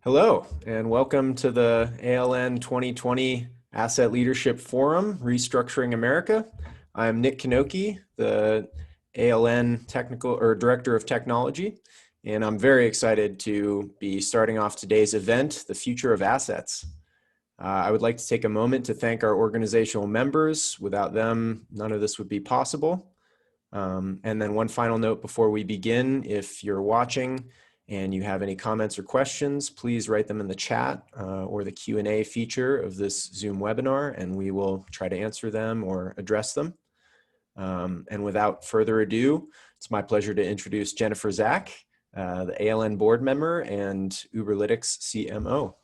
Hello, and welcome to the ALN 2020 Asset Leadership Forum, Restructuring America. I'm Nick Kanoki, the ALN Director of Technology, and I'm very excited to be starting off today's event, The Future of Assets. I would like to take a moment to thank our organizational members. Without them, none of this would be possible. And then one final note before we begin, if you're watching and you have any comments or questions, please write them in the chat or the Q&A feature of this Zoom webinar, and we will try to answer them or address them. And without further ado, it's my pleasure to introduce Jennifer Zach, the ALN board member and Uberlytics CMO.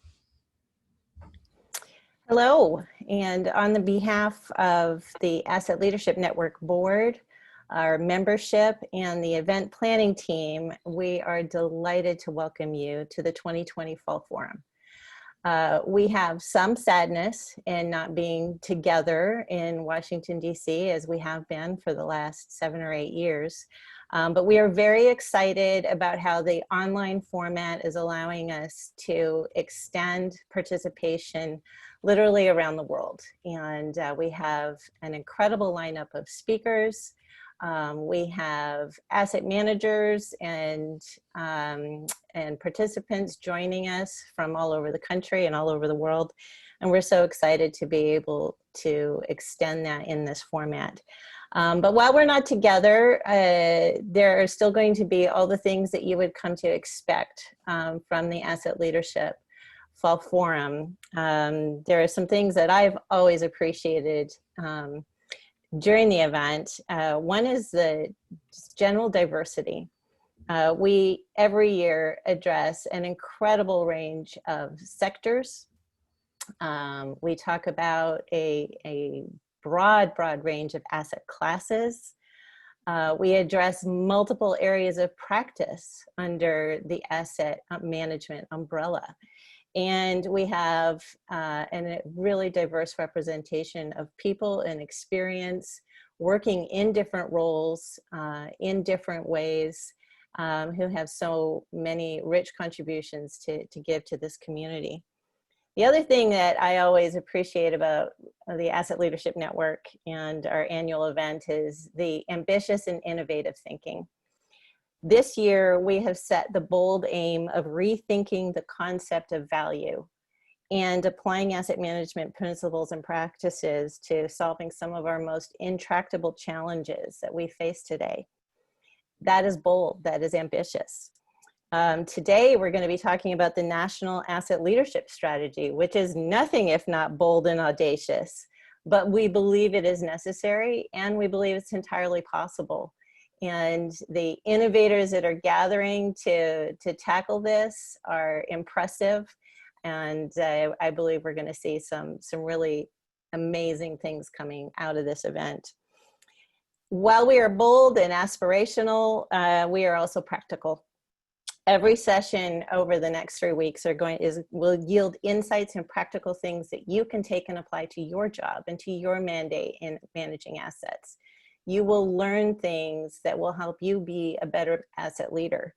Hello, and on the behalf of the Asset Leadership Network board, our membership, and the event planning team, we are delighted to welcome you to the 2020 Fall Forum. We have some sadness in not being together in Washington, D.C., as we have been for the last 7 or 8 years. But we are very excited about how the online format is allowing us to extend participation literally around the world. And we have an incredible lineup of speakers. We have asset managers and participants joining us from all over the country and all over the world. And we're so excited to be able to extend that in this format. But while we're not together, there are still going to be all the things that you would come to expect from the Asset Leadership Fall Forum. There are some things that I've always appreciated during the event. One is the general diversity. We every year address an incredible range of sectors. We talk about a broad range of asset classes. We address multiple areas of practice under the asset management umbrella. And we have a really diverse representation of people and experience working in different roles, in different ways, who have so many rich contributions to give to this community. The other thing that I always appreciate about the Asset Leadership Network and our annual event is the ambitious and innovative thinking. This year, we have set the bold aim of rethinking the concept of value and applying asset management principles and practices to solving some of our most intractable challenges that we face today. That is bold, that is ambitious. Today, we're going to be talking about the National Asset Leadership Strategy, which is nothing if not bold and audacious, but we believe it is necessary and we believe it's entirely possible. And the innovators that are gathering to tackle this are impressive. And I believe we're going to see some really amazing things coming out of this event. While we are bold and aspirational, we are also practical. Every session over the next 3 weeks will yield insights and practical things that you can take and apply to your job and to your mandate in managing assets. You will learn things that will help you be a better asset leader.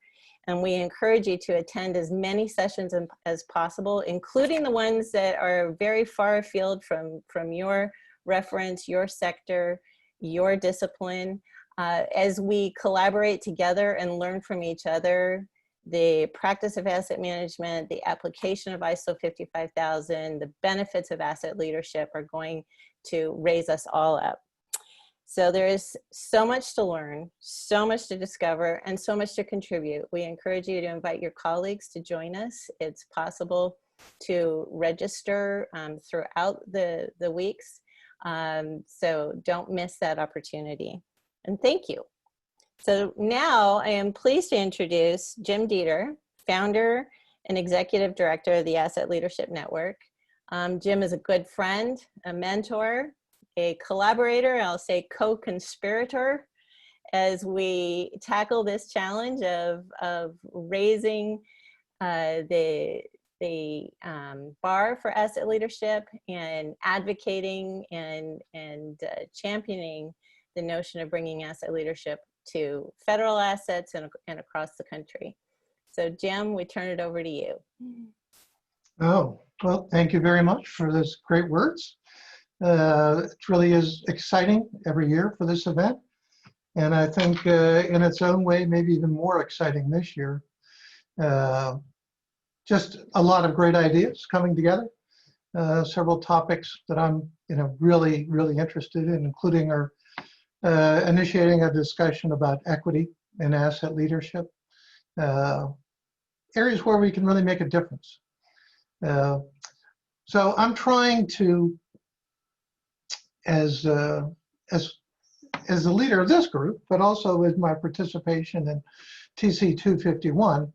And we encourage you to attend as many sessions as possible, including the ones that are very far afield from your reference, your sector, your discipline. As we collaborate together and learn from each other, the practice of asset management, the application of ISO 55000, the benefits of asset leadership are going to raise us all up. So there is so much to learn, so much to discover, and so much to contribute. We encourage you to invite your colleagues to join us. It's possible to register throughout the weeks. So don't miss that opportunity. And thank you. So now I am pleased to introduce Jim Dieter, founder and executive director of the Asset Leadership Network. Jim is a good friend, a mentor, a collaborator, I'll say co-conspirator, as we tackle this challenge of raising the bar for asset leadership and advocating and championing the notion of bringing asset leadership to federal assets and across the country. So Jim, we turn it over to you. Oh, well, thank you very much for those great words. It really is exciting every year for this event. And I think in its own way, maybe even more exciting this year. Uh, just a lot of great ideas coming together. Several topics that I'm really, really interested in, including our initiating a discussion about equity and asset leadership, uh, areas where we can really make a difference. So I'm trying to, as as the leader of this group, but also with my participation in TC 251,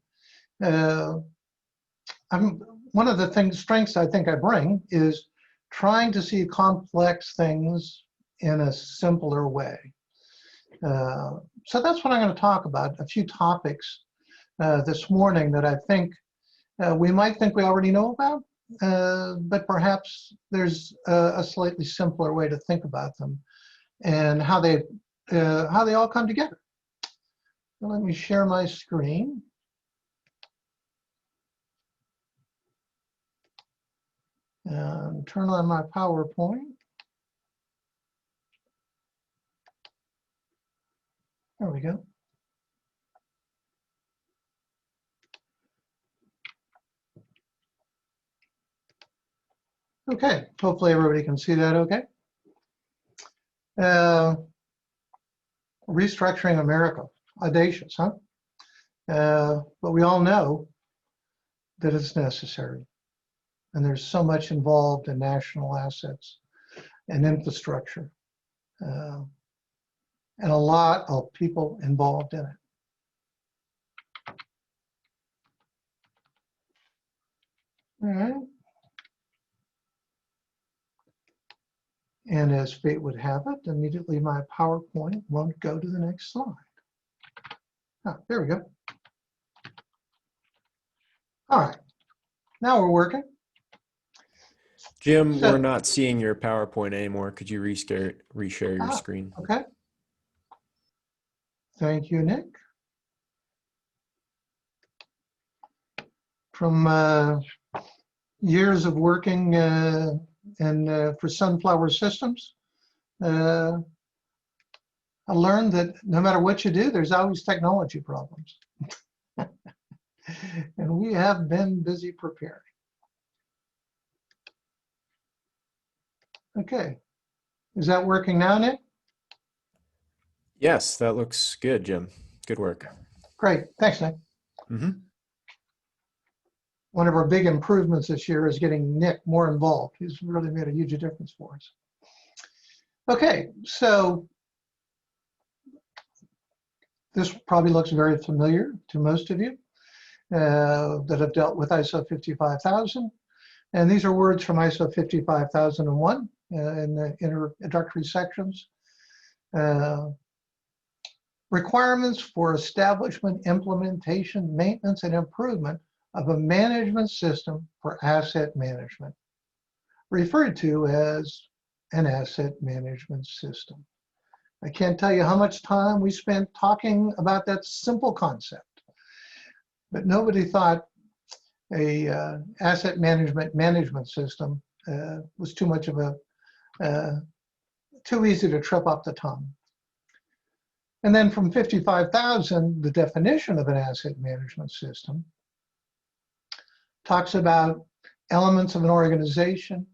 one of the strengths I think I bring is trying to see complex things in a simpler way. So that's what I'm going to talk about, a few topics this morning that I think we might think we already know about, but perhaps there's a slightly simpler way to think about them and how they all come together. So let me share my screen. And turn on my PowerPoint. There we go. Okay, hopefully everybody can see that okay. Restructuring America, audacious, huh? But we all know that it's necessary. And there's so much involved in national assets and infrastructure. And a lot of people involved in it. All right. And as fate would have it, immediately my PowerPoint won't go to the next slide. Ah, there we go. All right, now we're working. Jim, we're not seeing your PowerPoint anymore. Could you reshare your screen? Okay. Thank you, Nick. From years of working for Sunflower Systems, I learned that no matter what you do, there's always technology problems. And we have been busy preparing. Okay, is that working now, Nick? Yes, that looks good, Jim. Good work. Great, thanks, Nick. One of our big improvements this year is getting Nick more involved. He's really made a huge difference for us. Okay, so this probably looks very familiar to most of you that have dealt with ISO 55000. And these are words from ISO 55001 in the introductory sections. Requirements for establishment, implementation, maintenance, and improvement of a management system for asset management, referred to as an asset management system. I can't tell you how much time we spent talking about that simple concept, but nobody thought a asset management system was too much of too easy to trip up the tongue. And then from 55,000, the definition of an asset management system talks about elements of an organization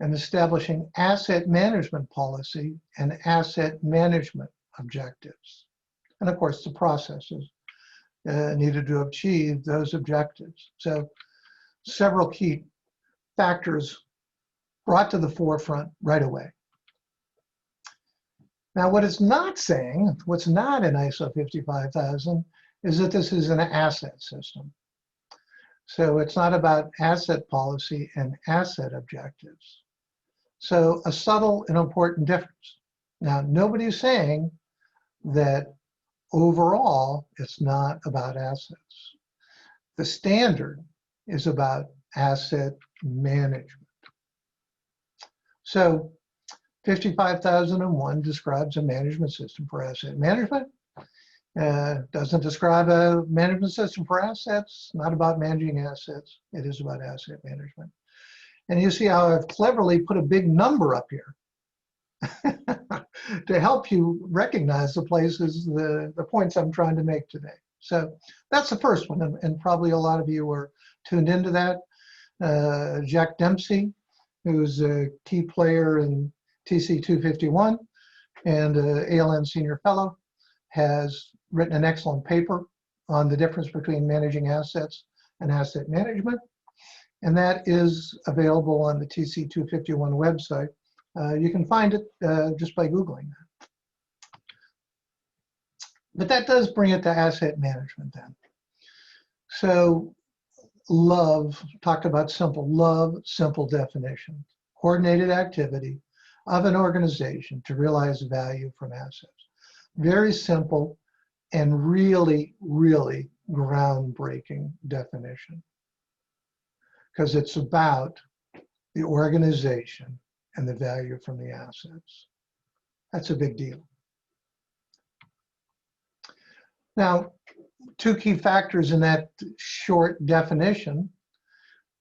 and establishing asset management policy and asset management objectives. And of course, the processes needed to achieve those objectives. So several key factors brought to the forefront right away. Now, what it's not saying, what's not in ISO 55000, is that this is an asset system. So it's not about asset policy and asset objectives. So a subtle and important difference. Now, nobody's saying that overall it's not about assets. The standard is about asset management. So 55001 describes a management system for asset management. Doesn't describe a management system for assets, not about managing assets. It is about asset management. And you see how I've cleverly put a big number up here to help you recognize the places, the points I'm trying to make today. So that's the first one, and probably a lot of you are tuned into that. Jack Dempsey, who's a key player in TC 251 and ALN Senior Fellow, has written an excellent paper on the difference between managing assets and asset management. And that is available on the TC 251 website. You can find it just by Googling that. But that does bring it to asset management then. So love, talked about simple, love, simple definition. Coordinated activity of an organization to realize value from assets. Very simple and really, really groundbreaking definition. Because it's about the organization and the value from the assets. That's a big deal. Now, two key factors in that short definition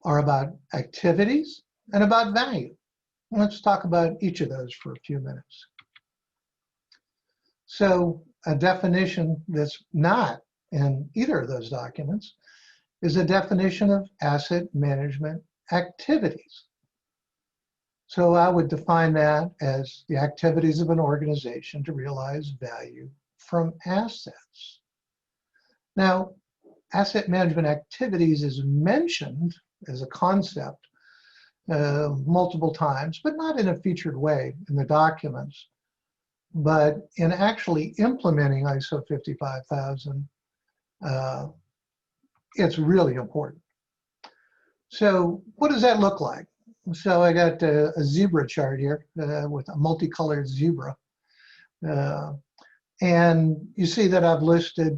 are about activities and about value. Let's talk about each of those for a few minutes. So a definition that's not in either of those documents is a definition of asset management activities. So I would define that as the activities of an organization to realize value from assets. Now, asset management activities is mentioned as a concept multiple times, but not in a featured way in the documents, but in actually implementing ISO 55000, it's really important. So what does that look like? So I got a zebra chart here with a multicolored zebra. And you see that I've listed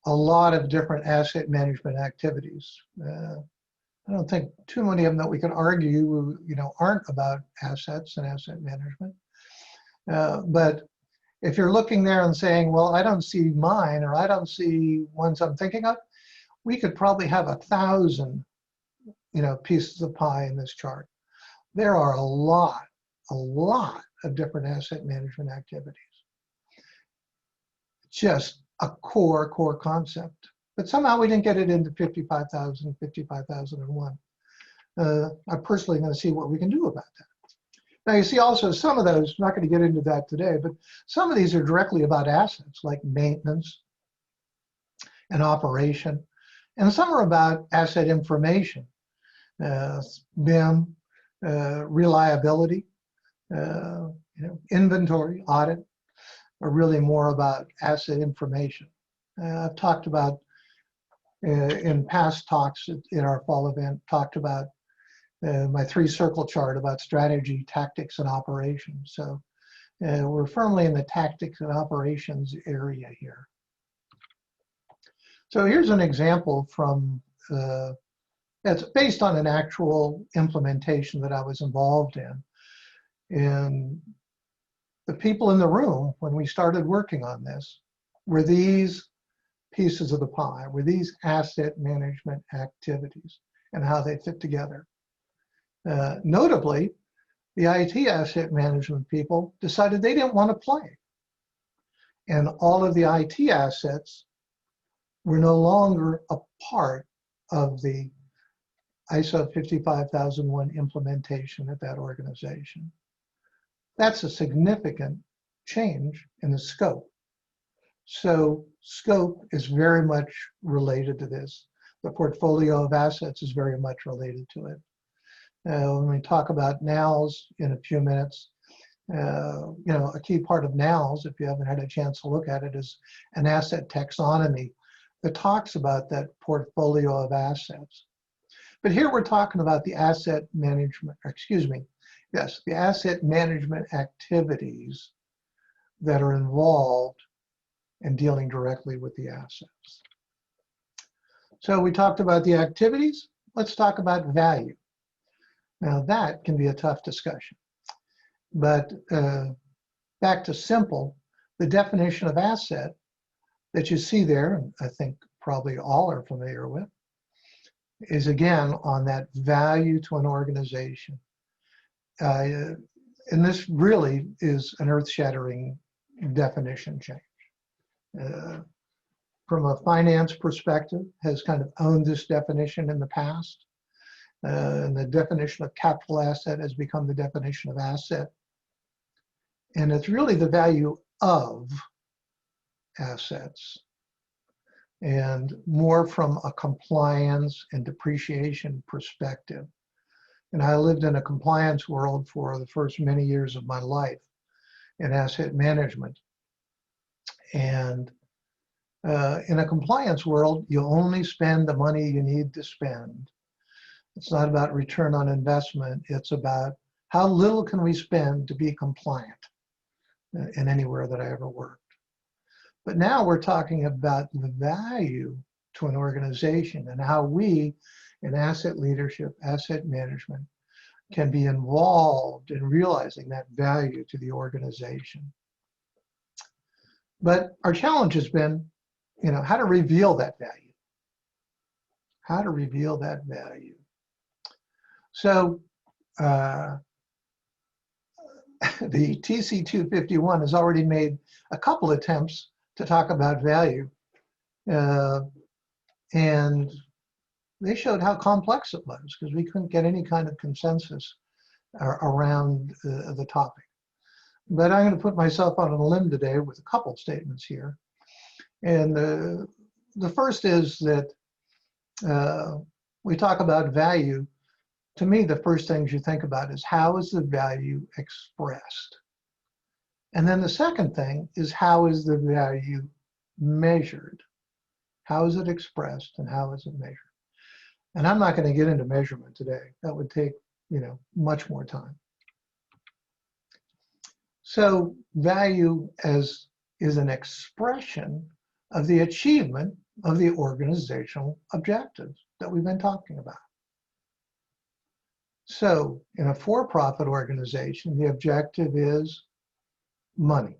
a lot of different asset management activities. I don't think too many of them that we can argue, aren't about assets and asset management. But if you're looking there and saying, well, I don't see mine, or I don't see ones I'm thinking of, we could probably have 1,000, pieces of pie in this chart. There are a lot of different asset management activities. Just a core concept. But somehow we didn't get it into 55,001. I'm personally going to see what we can do about that. Now you see also some of those, I'm not going to get into that today, but some of these are directly about assets like maintenance and operation. And some are about asset information, BIM, reliability, inventory, audit, are really more about asset information. I've talked about in past talks in our fall event, talked about my 3-circle chart about strategy, tactics, and operations. So we're firmly in the tactics and operations area here. So here's an example from, that's based on an actual implementation that I was involved in. And the people in the room, when we started working on this, were these pieces of the pie, were these asset management activities and how they fit together. Notably, the IT asset management people decided they didn't want to play. And all of the IT assets were no longer a part of the ISO 55001 implementation at that organization. That's a significant change in the scope. So scope is very much related to this. The portfolio of assets is very much related to it. When we talk about NALs in a few minutes, a key part of NALs, if you haven't had a chance to look at it, is an asset taxonomy that talks about that portfolio of assets. But here we're talking about the asset management, the asset management activities that are involved in dealing directly with the assets. So we talked about the activities. Let's talk about value. Now that can be a tough discussion, but back to simple, the definition of asset, that you see there, and I think probably all are familiar with, is again on that value to an organization. And this really is an earth-shattering definition change. From a finance perspective, has kind of owned this definition in the past. And the definition of capital asset has become the definition of asset. And it's really the value of assets, and more from a compliance and depreciation perspective. And I lived in a compliance world for the first many years of my life in asset management. And in a compliance world, you only spend the money you need to spend. It's not about return on investment. It's about how little can we spend to be compliant in anywhere that I ever worked. But now we're talking about the value to an organization and how we in asset leadership, asset management, can be involved in realizing that value to the organization. But our challenge has been, how to reveal that value. How to reveal that value. So the TC 251 has already made a couple attempts to talk about value. And they showed how complex it was because we couldn't get any kind of consensus around the topic. But I'm going to put myself on a limb today with a couple statements here. And the first is that we talk about value. To me, the first things you think about is how is the value expressed? And then the second thing is how is the value measured? How is it expressed and how is it measured? And I'm not going to get into measurement today. That would take, much more time. So value is an expression of the achievement of the organizational objectives that we've been talking about. So in a for-profit organization, the objective is money,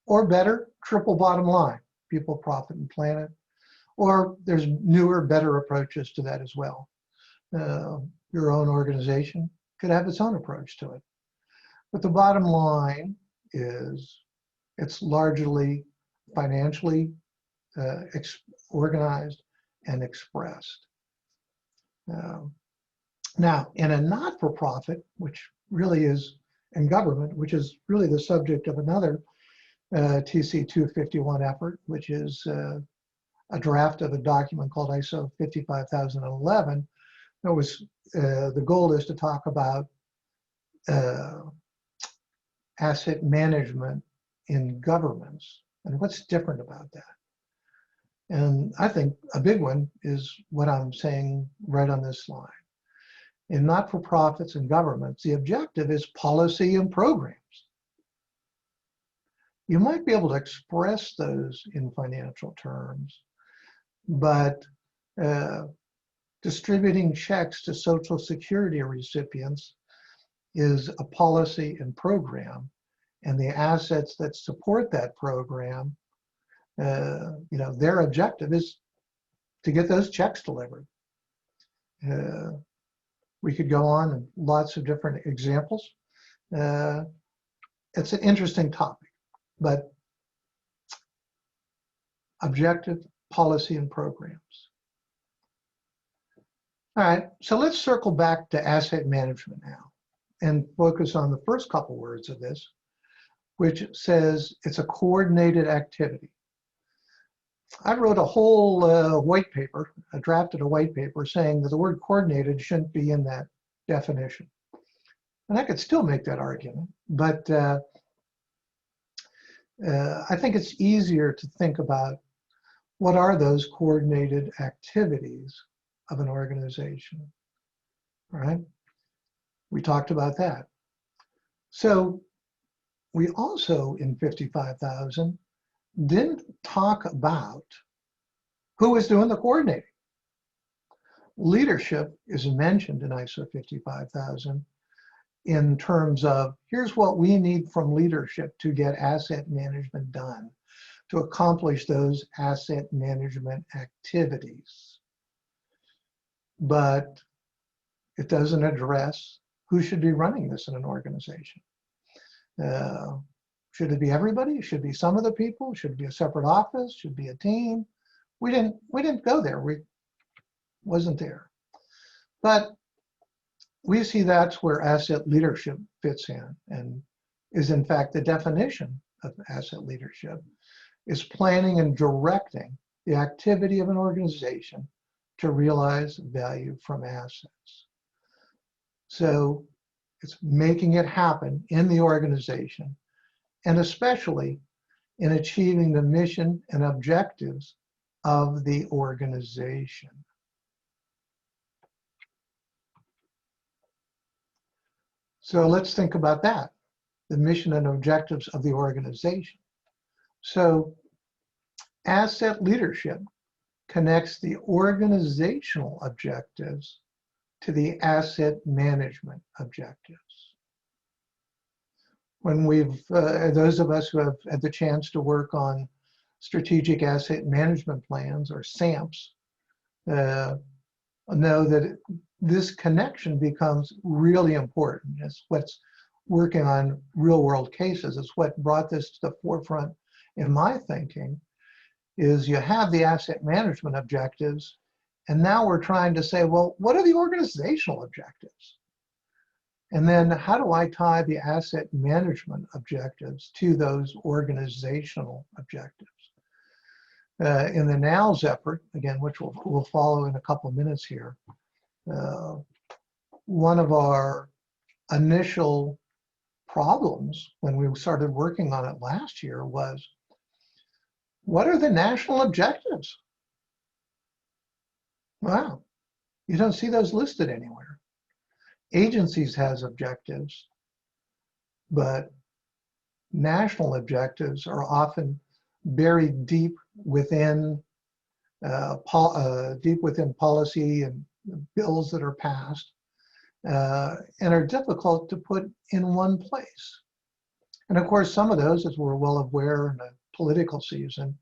or better, triple bottom line, people, profit, and planet. Or there's newer, better approaches to that as well. Your own organization could have its own approach to it. But the bottom line is it's largely financially organized and expressed. Now, in a not-for-profit, which really is in government, which is really the subject of another TC 251 effort, which is a draft of a document called ISO 55011. That was the goal is to talk about asset management in governments and what's different about that. And I think a big one is what I'm saying right on this slide. In not-for-profits and governments, the objective is policy and programs. You might be able to express those in financial terms, but distributing checks to Social Security recipients is a policy and program, and the assets that support that program, their objective is to get those checks delivered. We could go on and lots of different examples. It's an interesting topic, but objective, policy, and programs. All right, so let's circle back to asset management now and focus on the first couple words of this, which says it's a coordinated activity. I wrote a whole white paper, I drafted a white paper saying that the word coordinated shouldn't be in that definition. And I could still make that argument, but I think it's easier to think about what are those coordinated activities of an organization, all right? We talked about that. So we also, in 55,000, didn't talk about who is doing the coordinating. Leadership is mentioned in ISO 55,000 in terms of, here's what we need from leadership to get asset management done, to accomplish those asset management activities. But it doesn't address who should be running this in an organization. Should it be everybody? Should it be some of the people? Should it be a separate office? Should it be a team? We didn't go there. We wasn't there. But we see that's where asset leadership fits in, and is in fact the definition of asset leadership, is planning and directing the activity of an organization to realize value from assets. So it's making it happen in the organization, and especially in achieving the mission and objectives of the organization. So let's think about that, the mission and objectives of the organization. So asset leadership connects the organizational objectives to the asset management objectives. When those of us who have had the chance to work on strategic asset management plans, or SAMPs, know that this connection becomes really important. It's what's working on real world cases. It's what brought this to the forefront in my thinking, is you have the asset management objectives, and now we're trying to say, well, what are the organizational objectives? And then how do I tie the asset management objectives to those organizational objectives? In the NOWS effort, again, which we'll follow in a couple of minutes here, one of our initial problems when we started working on it last year was, what are the national objectives? Wow, you don't see those listed anywhere. Agencies has objectives, but national objectives are often buried deep within policy and bills that are passed, and are difficult to put in one place. And of course, some of those, as we're well aware in the political season,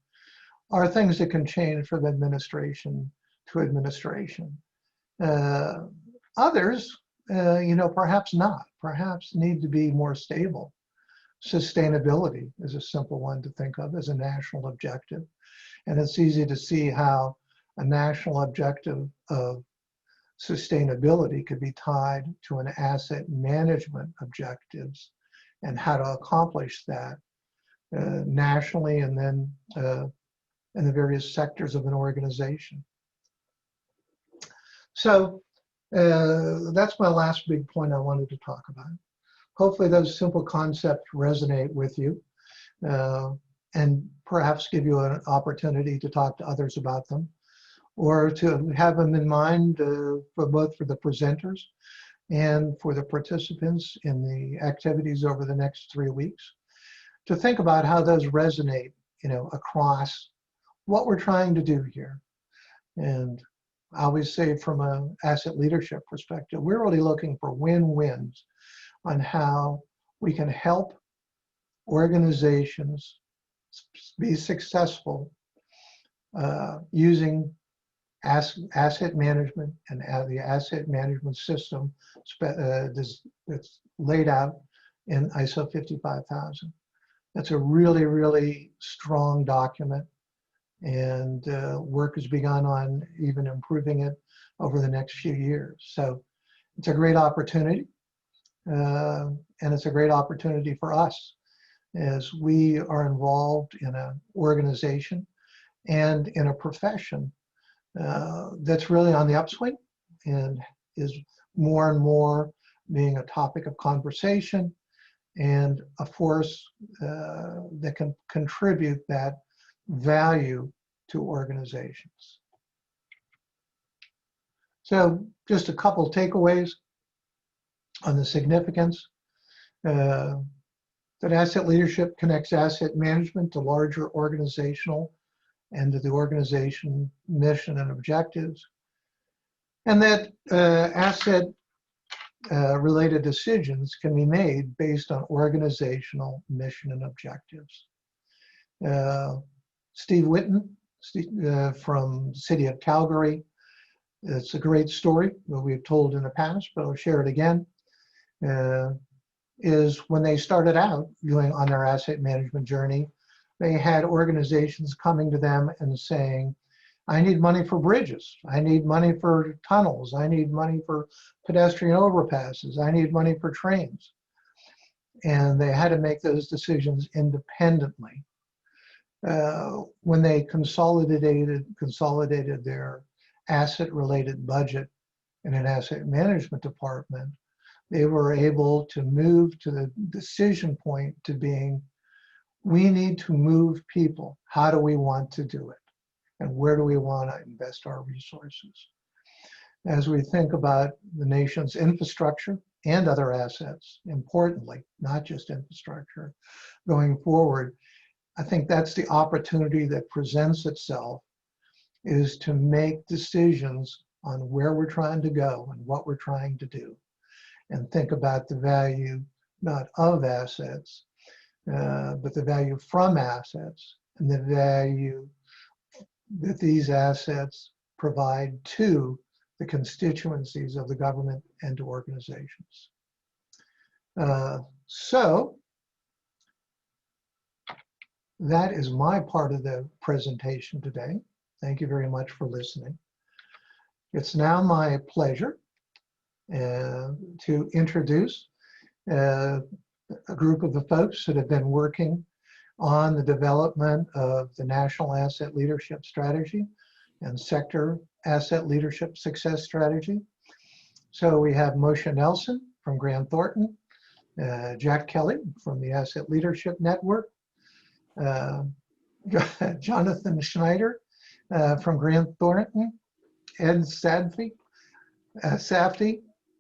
are things that can change from administration to administration. Others, perhaps not, perhaps need to be more stable. Sustainability is a simple one to think of as a national objective. And it's easy to see how a national objective of sustainability could be tied to an asset management objectives and how to accomplish that nationally, and then in the various sectors of an organization. So that's my last big point I wanted to talk about. Hopefully those simple concepts resonate with you, and perhaps give you an opportunity to talk to others about them, or to have them in mind for both for the presenters and for the participants in the activities over the next 3 weeks, to think about how those resonate, across what we're trying to do here. And I always say, from an asset leadership perspective, we're really looking for win-wins on how we can help organizations be successful using asset management and the asset management system that's laid out in ISO 55000. That's a really, really strong document, and work has begun on even improving it over the next few years. So it's a great opportunity, and it's a great opportunity for us as we are involved in an organization and in a profession that's really on the upswing and is more and more being a topic of conversation and a force that can contribute that value to organizations. So just a couple takeaways on the significance. That asset leadership connects asset management to larger organizational and to the organization mission and objectives. And that asset related decisions can be made based on organizational mission and objectives. Steve Whitten from the city of Calgary. It's a great story that we've told in the past, but I'll share it again. Is when they started out going on their asset management journey, they had organizations coming to them and saying, I need money for bridges. I need money for tunnels. I need money for pedestrian overpasses. I need money for trains. And they had to make those decisions independently. When they consolidated their asset-related budget in an asset management department, they were able to move to the decision point to being, we need to move people. How do we want to do it? And where do we want to invest our resources? As we think about the nation's infrastructure and other assets, importantly, not just infrastructure, going forward, I think that's the opportunity that presents itself, is to make decisions on where we're trying to go and what we're trying to do, and think about the value not of assets, but the value from assets and the value that these assets provide to the constituencies of the government and to organizations. So that is my part of the presentation today. Thank you very much for listening. It's now my pleasure to introduce a group of the folks that have been working on the development of the National Asset Leadership Strategy and Sector Asset Leadership Success Strategy. So we have Moshe Nelson from Grant Thornton, Jack Kelly from the Asset Leadership Network, Jonathon Schneider from Grant Thornton, Ed Safdie,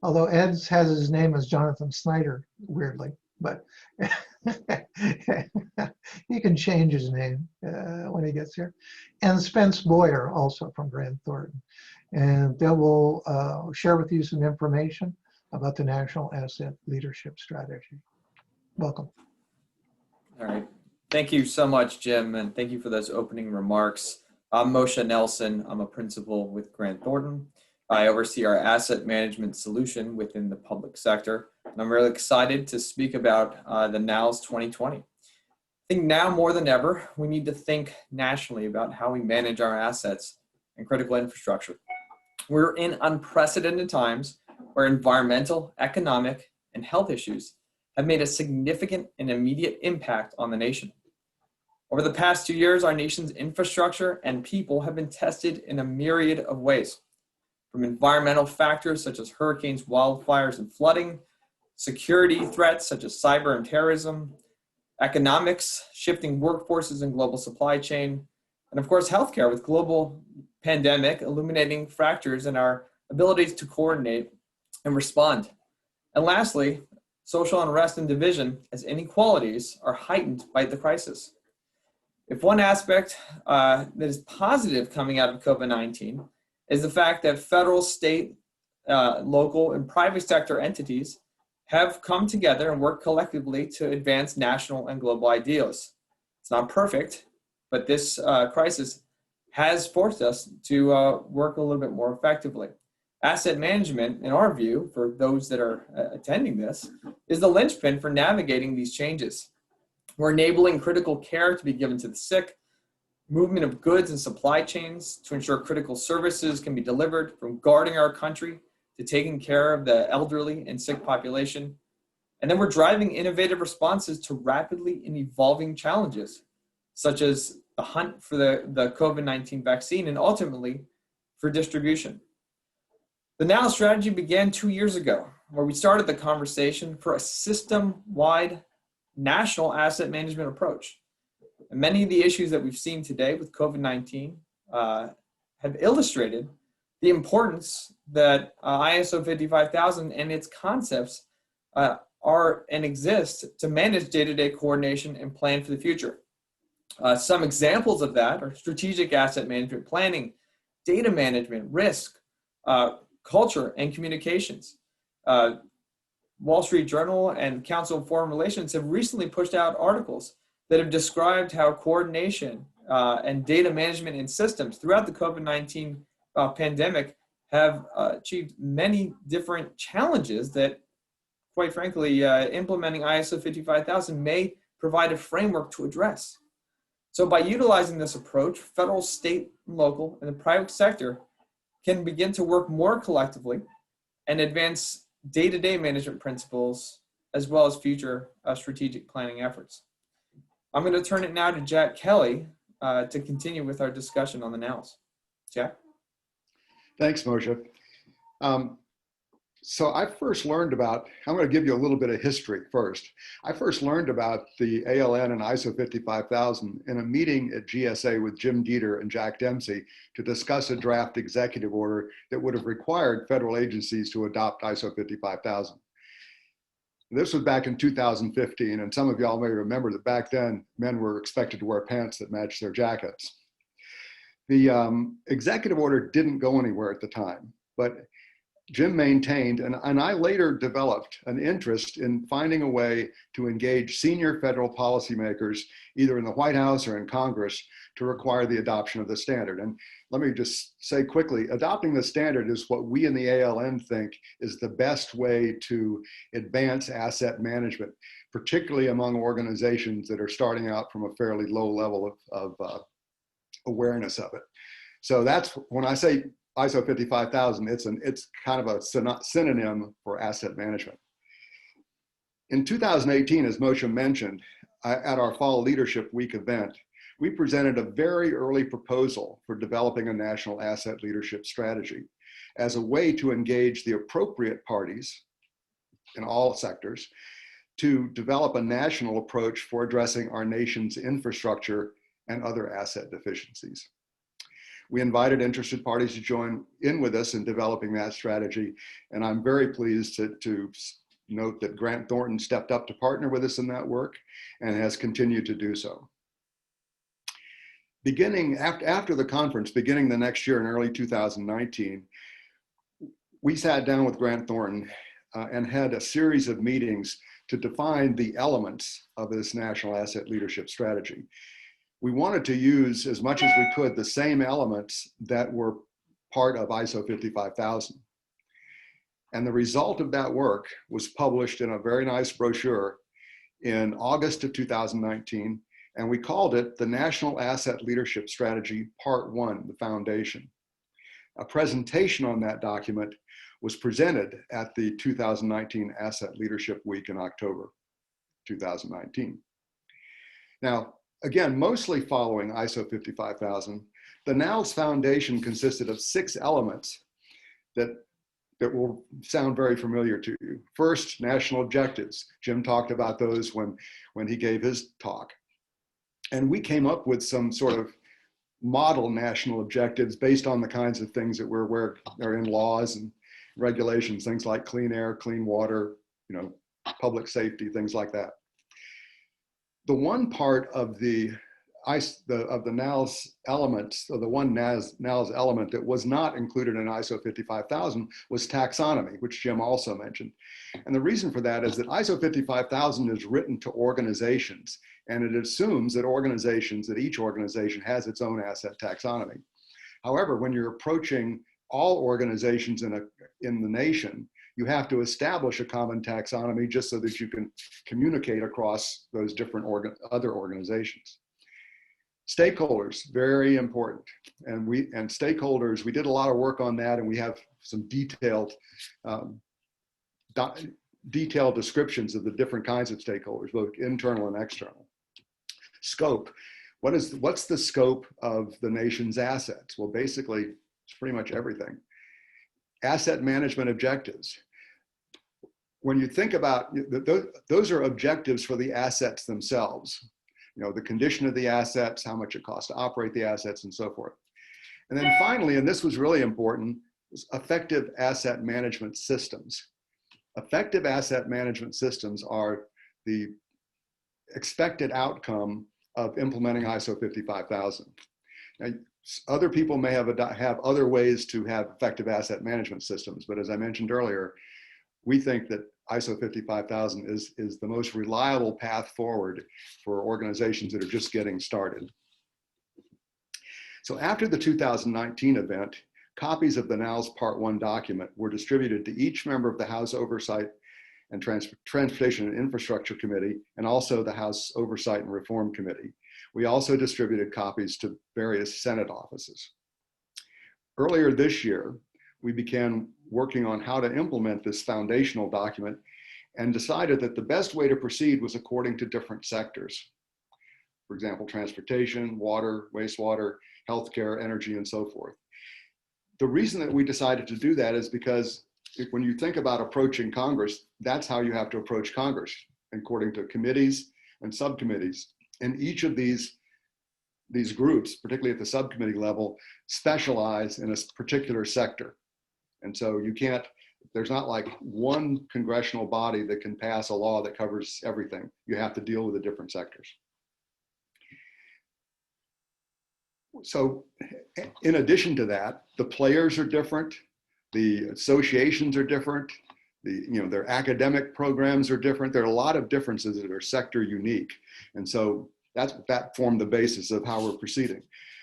although Ed has his name as Jonathon Snyder, weirdly, but he can change his name when he gets here. And Spence Boyer, also from Grant Thornton. And they will share with you some information about the National Asset Leadership Strategy. Welcome. All right. Thank you so much, Jim, and thank you for those opening remarks. I'm Moshe Nelson. I'm a principal with Grant Thornton. I oversee our asset management solution within the public sector, and I'm really excited to speak about the NALS 2020. I think now more than ever, we need to think nationally about how we manage our assets and critical infrastructure. We're in unprecedented times where environmental, economic, and health issues have made a significant and immediate impact on the nation. Over the past 2 years, our nation's infrastructure and people have been tested in a myriad of ways, from environmental factors such as hurricanes, wildfires, and flooding, security threats such as cyber and terrorism, economics, shifting workforces and global supply chain, and of course, healthcare with global pandemic illuminating fractures in our abilities to coordinate and respond. And lastly, social unrest and division as inequalities are heightened by the crisis. If one aspect that is positive coming out of COVID-19 is the fact that federal, state, local, and private sector entities have come together and worked collectively to advance national and global ideals. It's not perfect, but this crisis has forced us to work a little bit more effectively. Asset management, in our view, for those that are attending this, is the linchpin for navigating these changes. We're enabling critical care to be given to the sick, movement of goods and supply chains to ensure critical services can be delivered, from guarding our country to taking care of the elderly and sick population. And then we're driving innovative responses to rapidly and evolving challenges, such as the hunt for the COVID-19 vaccine and ultimately for distribution. The NOW strategy began 2 years ago, where we started the conversation for a system-wide national asset management approach. And many of the issues that we've seen today with COVID-19 have illustrated the importance that ISO 55000 and its concepts are and exist to manage day-to-day coordination and plan for the future. Some examples of that are strategic asset management planning, data management, risk, culture, and communications. Wall Street Journal and Council of Foreign Relations have recently pushed out articles that have described how coordination and data management and systems throughout the COVID-19 pandemic have achieved many different challenges that, quite frankly, implementing ISO 55000 may provide a framework to address. So by utilizing this approach, federal, state, and local, and the private sector can begin to work more collectively and advance day-to-day management principles, as well as future strategic planning efforts. I'm going to turn it now to Jack Kelly to continue with our discussion on the NALs. Jack? Thanks, Moshe. So I first learned about, I'm going to give you a little bit of history first. I first learned about the ALN and ISO 55000 in a meeting at GSA with Jim Dieter and Jack Dempsey to discuss a draft executive order that would have required federal agencies to adopt ISO 55000. This was back in 2015, and some of y'all may remember that back then men were expected to wear pants that matched their jackets. The executive order didn't go anywhere at the time, but Jim maintained, and I later developed an interest in finding a way to engage senior federal policymakers, either in the White House or in Congress, to require the adoption of the standard. And let me just say quickly, adopting the standard is what we in the ALN think is the best way to advance asset management, particularly among organizations that are starting out from a fairly low level of awareness of it. So that's, when I say ISO 55000, it's kind of a synonym for asset management. In 2018, as Moshe mentioned, at our Fall Leadership Week event, we presented a very early proposal for developing a national asset leadership strategy as a way to engage the appropriate parties in all sectors to develop a national approach for addressing our nation's infrastructure and other asset deficiencies. We invited interested parties to join in with us in developing that strategy, and I'm very pleased to note that Grant Thornton stepped up to partner with us in that work and has continued to do so. Beginning after the conference, beginning the next year in early 2019, we sat down with Grant Thornton and had a series of meetings to define the elements of this national asset leadership strategy. We wanted to use, as much as we could, the same elements that were part of ISO 55000. And the result of that work was published in a very nice brochure in August of 2019, and we called it the National Asset Leadership Strategy, Part 1, the Foundation. A presentation on that document was presented at the 2019 Asset Leadership Week in October 2019. Now, again, mostly following ISO 55000, the NALS Foundation consisted of 6 elements that will sound very familiar to you. First, national objectives. Jim talked about those when he gave his talk. And we came up with some sort of model national objectives based on the kinds of things that we're aware are in laws and regulations, things like clean air, clean water, public safety, things like that. The one part of the NALS elements, or the one NALS element that was not included in ISO 55000 was taxonomy, which Jim also mentioned. And the reason for that is that ISO 55000 is written to organizations, and it assumes that each organization has its own asset taxonomy. However, when you're approaching all organizations in the nation, you have to establish a common taxonomy just so that you can communicate across those different other organizations. Stakeholders, very important. And stakeholders, we did a lot of work on that, and we have some detailed descriptions of the different kinds of stakeholders, both internal and external. Scope, what's the scope of the nation's assets? Well, basically, it's pretty much everything. Asset management objectives. When you think about, those are objectives for the assets themselves. The condition of the assets, how much it costs to operate the assets, and so forth. And then finally, and this was really important, is effective asset management systems. Effective asset management systems are the expected outcome of implementing ISO 55000. Now, other people may have other ways to have effective asset management systems, but as I mentioned earlier, we think that ISO 55000 is the most reliable path forward for organizations that are just getting started. So after the 2019 event, copies of the NOWS Part 1 document were distributed to each member of the House Oversight and Transportation and Infrastructure Committee, and also the House Oversight and Reform Committee. We also distributed copies to various Senate offices. Earlier this year, we began working on how to implement this foundational document and decided that the best way to proceed was according to different sectors. For example, transportation, water, wastewater, healthcare, energy, and so forth. The reason that we decided to do that is because when you think about approaching Congress, that's how you have to approach Congress, according to committees and subcommittees. And each of these groups, particularly at the subcommittee level, specialize in a particular sector. And so you can't, there's not like one congressional body that can pass a law that covers everything. You have to deal with the different sectors. So in addition to that, the players are different, the associations are different, their academic programs are different. There are a lot of differences that are sector unique. And so that formed the basis of how we're proceeding.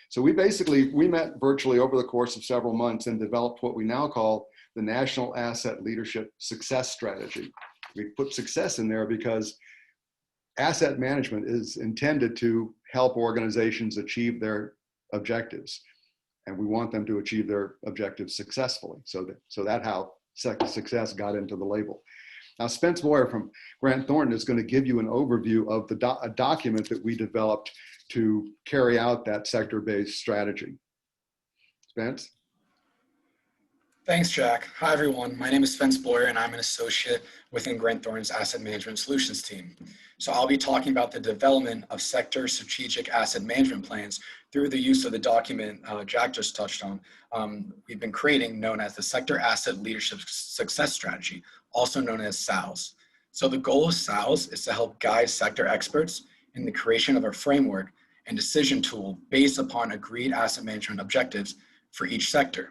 So we met virtually over the course of several months and developed what we now call the National Asset Leadership Success Strategy. We put success in there because asset management is intended to help organizations achieve their objectives. And we want them to achieve their objectives successfully. So that's how success got into the label. Now, Spence Boyer from Grant Thornton is going to give you an overview of a document that we developed to carry out that sector-based strategy. Spence? Thanks, Jack. Hi, everyone. My name is Spence Boyer, and I'm an associate within Grant Thornton's Asset Management Solutions team. So I'll be talking about the development of sector strategic asset management plans through the use of the document Jack just touched on. We've been creating, known as the Sector Asset Leadership Success Strategy, also known as SALS. So the goal of SALS is to help guide sector experts in the creation of a framework and decision tool based upon agreed asset management objectives for each sector.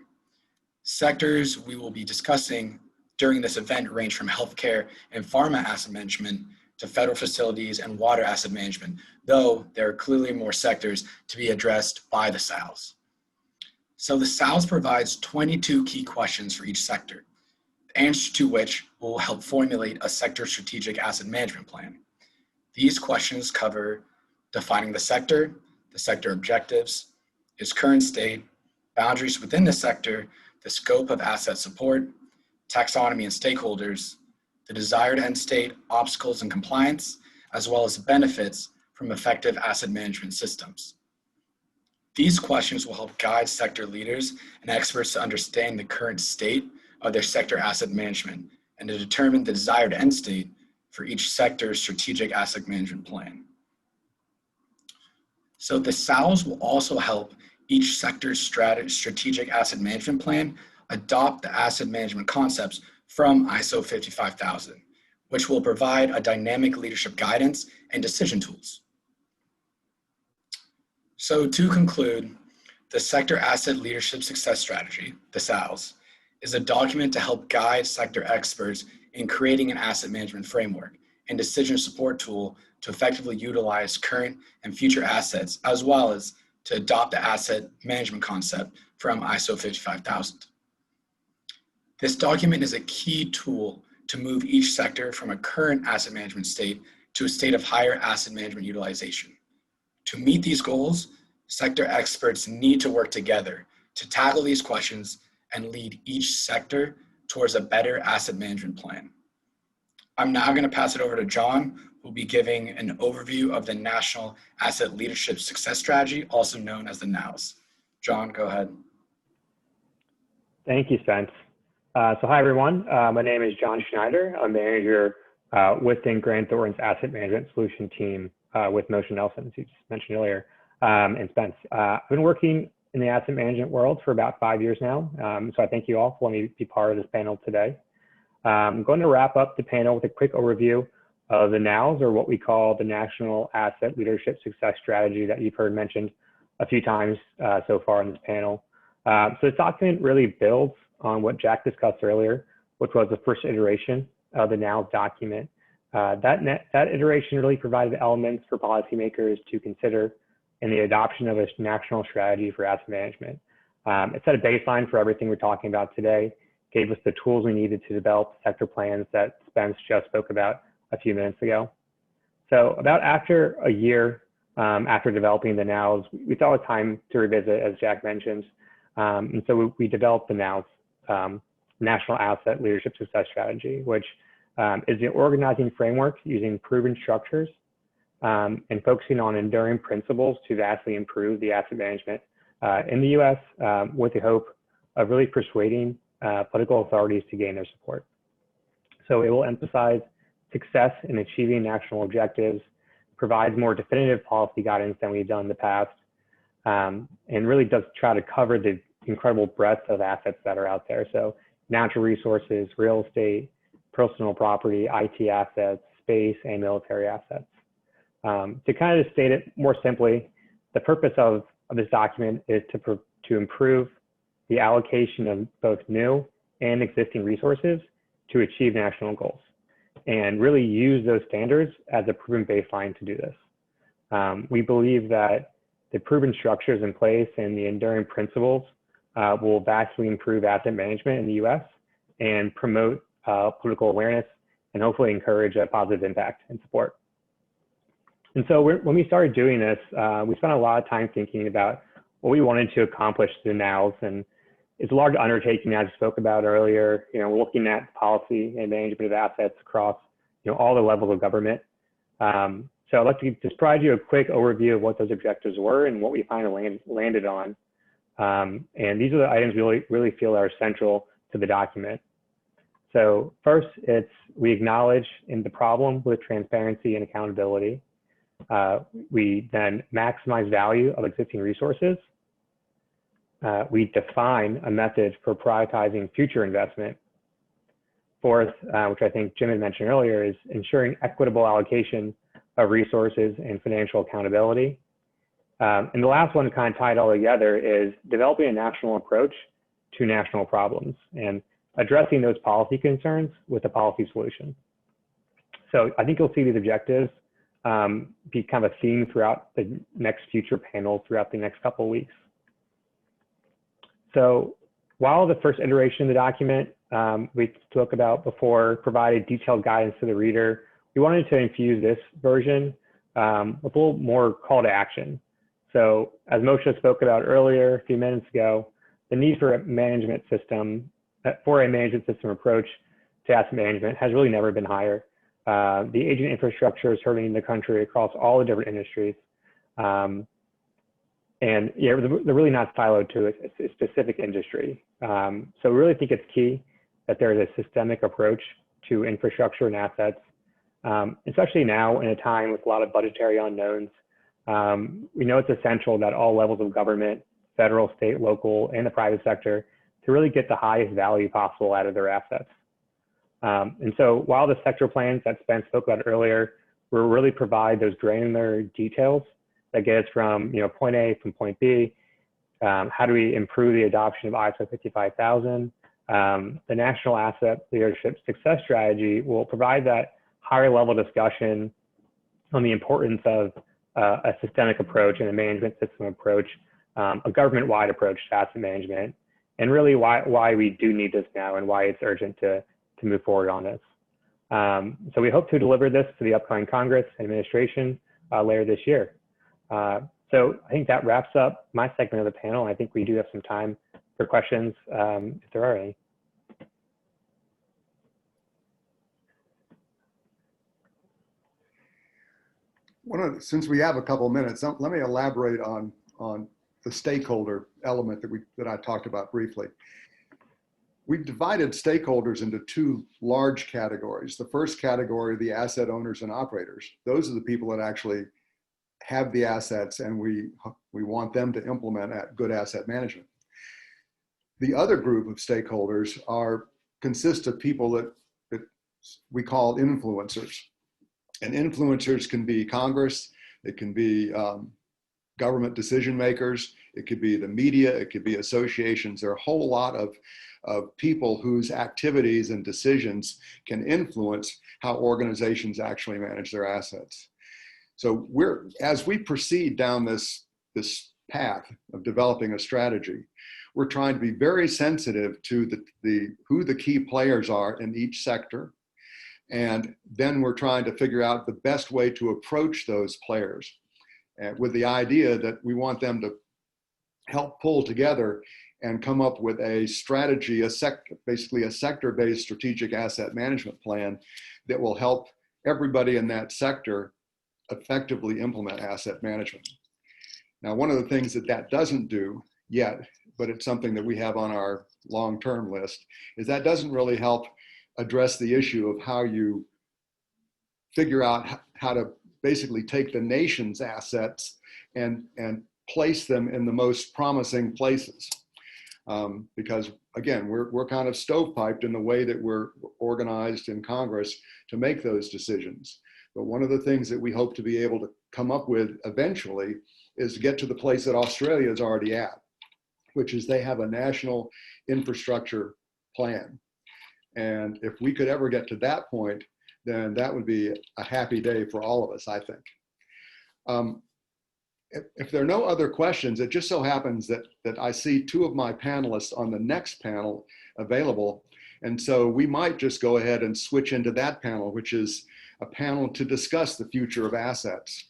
Sectors we will be discussing during this event range from healthcare and pharma asset management to federal facilities and water asset management, though there are clearly more sectors to be addressed by the SALS. So the SALS provides 22 key questions for each sector, the answer to which will help formulate a sector strategic asset management plan. These questions cover defining the sector objectives, its current state, boundaries within the sector, the scope of asset support, taxonomy and stakeholders, the desired end state, obstacles and compliance, as well as benefits from effective asset management systems. These questions will help guide sector leaders and experts to understand the current state of their sector asset management and to determine the desired end state for each sector's strategic asset management plan. So the SALS will also help each sector's strategic asset management plan adopt the asset management concepts from ISO 55000, which will provide a dynamic leadership guidance and decision tools. So to conclude, the Sector Asset Leadership Success Strategy, the SALS, is a document to help guide sector experts in creating an asset management framework and decision support tool to effectively utilize current and future assets, as well as to adopt the asset management concept from ISO 55000. This document is a key tool to move each sector from a current asset management state to a state of higher asset management utilization. To meet these goals, sector experts need to work together to tackle these questions and lead each sector towards a better asset management plan. I'm now going to pass it over to John, who will be giving an overview of the National Asset Leadership Success Strategy, also known as the NOWS. John, go ahead. Thank you, Spence. So hi, everyone. My name is John Schneider. I'm manager within Grant Thornton's Asset Management Solution team with Moshe Nelson, as you just mentioned earlier, and Spence. I've been working in the asset management world for about 5 years now. So I thank you all for letting me be part of this panel today. I'm going to wrap up the panel with a quick overview of the NOWS, or what we call the National Asset Leadership Success Strategy that you've heard mentioned a few times so far in this panel. So this document really builds on what Jack discussed earlier, which was the first iteration of the NOWS document. That iteration really provided elements for policymakers to consider and the adoption of a national strategy for asset management. It set a baseline for everything we're talking about today, gave us the tools we needed to develop sector plans that Spence just spoke about a few minutes ago. So about after a year after developing the NOWs, we thought it was time to revisit, as Jack mentioned. And so we developed the NOWs, National Asset Leadership Success Strategy, which is an organizing framework using proven structures and focusing on enduring principles to vastly improve the asset management in the US with the hope of really persuading political authorities to gain their support. So it will emphasize success in achieving national objectives, provides more definitive policy guidance than we've done in the past, and really does try to cover the incredible breadth of assets that are out there. So natural resources, real estate, personal property, IT assets, space, and military assets. To kind of state it more simply, the purpose of this document is to improve the allocation of both new and existing resources to achieve national goals, and really use those standards as a proven baseline to do this. We believe that the proven structures in place and the enduring principles will vastly improve asset management in the US and promote political awareness and hopefully encourage a positive impact and support. And so when we started doing this, we spent a lot of time thinking about what we wanted to accomplish through NOWs, and it's a large undertaking, as I spoke about earlier. We're looking at policy and management of assets across all the levels of government. So I'd like to just provide you a quick overview of what those objectives were and what we finally landed on. And these are the items we really feel are central to the document. So first, we acknowledge in the problem with transparency and accountability. We then maximize value of existing resources. We define a method for prioritizing future investment. Fourth, which I think Jim had mentioned earlier, is ensuring equitable allocation of resources and financial accountability. And the last one to kind of tie it all together is developing a national approach to national problems and addressing those policy concerns with a policy solution. So I think you'll see these objectives be kind of a theme throughout the next future panels throughout the next couple of weeks. So while the first iteration of the document we spoke about before provided detailed guidance to the reader, we wanted to infuse this version with a little more call to action. So as Moshe spoke about earlier a few minutes ago, the need for a management system approach to asset management has really never been higher. The aging infrastructure is hurting the country across all the different industries. And yeah, they're really not siloed to a specific industry. So we really think it's key that there is a systemic approach to infrastructure and assets, especially now in a time with a lot of budgetary unknowns. We know it's essential that all levels of government, federal, state, local, and the private sector, to really get the highest value possible out of their assets. And so while the sector plans that Spence spoke about earlier will really provide those granular details that get us from point A from point B, how do we improve the adoption of ISO 55000? The National Asset Leadership Success Strategy will provide that higher level discussion on the importance of a systemic approach and a management system approach, a government-wide approach to asset management, and really why we do need this now and why it's urgent to move forward on this. So we hope to deliver this to the upcoming Congress and administration later this year. So I think that wraps up my segment of the panel. I think we do have some time for questions if there are any. Since we have a couple minutes, let me elaborate on the stakeholder element that I talked about briefly. We've divided stakeholders into two large categories. The first category, the asset owners and operators. Those are the people that actually have the assets, and we want them to implement good asset management. The other group of stakeholders consist of people that we call influencers. And influencers can be Congress, it can be government decision makers, it could be the media, it could be associations. There are a whole lot of people whose activities and decisions can influence how organizations actually manage their assets. So as we proceed down this this path of developing a strategy, we're trying to be very sensitive to who the key players are in each sector. And then we're trying to figure out the best way to approach those players, with the idea that we want them to help pull together and come up with a strategy, basically a sector-based strategic asset management plan that will help everybody in that sector effectively implement asset management. Now, one of the things that doesn't do yet, but it's something that we have on our long-term list, is that doesn't really help address the issue of how you figure out how to basically take the nation's assets and place them in the most promising places. Because again, we're kind of stovepiped in the way that we're organized in Congress to make those decisions. But one of the things that we hope to be able to come up with eventually is to get to the place that Australia is already at, which is they have a national infrastructure plan. And if we could ever get to that point, then that would be a happy day for all of us, I think. If there are no other questions, it just so happens that I see two of my panelists on the next panel available. And so we might just go ahead and switch into that panel, which is a panel to discuss the future of assets.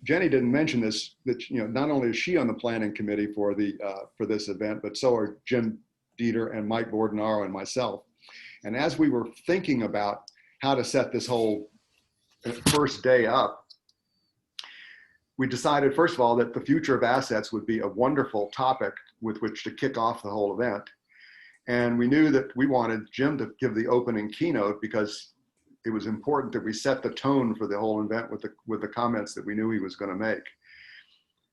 Jenny didn't mention this, that not only is she on the planning committee for this event, but so are Jim Dieter and Mike Bordenaro and myself. And as we were thinking about how to set this whole first day up, we decided, first of all, that the future of assets would be a wonderful topic with which to kick off the whole event. And we knew that we wanted Jim to give the opening keynote because it was important that we set the tone for the whole event with the comments that we knew he was going to make.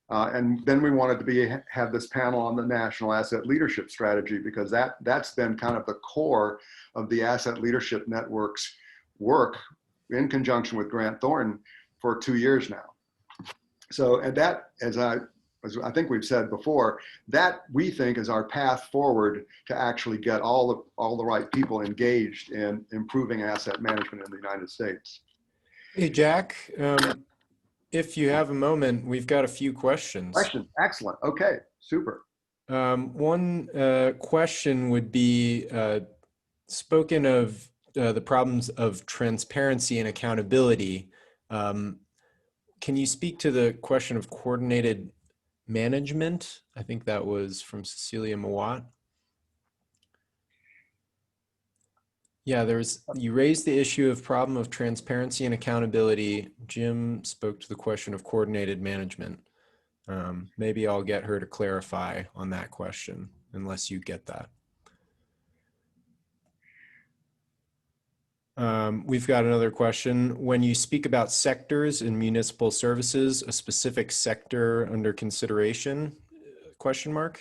And then we wanted to have this panel on the National Asset Leadership Strategy, because that's been kind of the core of the Asset Leadership Network's work in conjunction with Grant Thornton for 2 years now. So, and that, as I think we've said before, that we think is our path forward to actually get all the right people engaged in improving asset management in the United States. Hey, Jack, if you have a moment, we've got a few questions. Excellent. Okay, super. One question would be, spoken of the problems of transparency and accountability. Can you speak to the question of coordinated management? I think that was from Cecilia Mawat. Yeah, you raised the issue of problem of transparency and accountability. Jim spoke to the question of coordinated management. Maybe I'll get her to clarify on that question, unless you get that. We've got another question. When you speak about sectors in municipal services, a specific sector under consideration, question mark?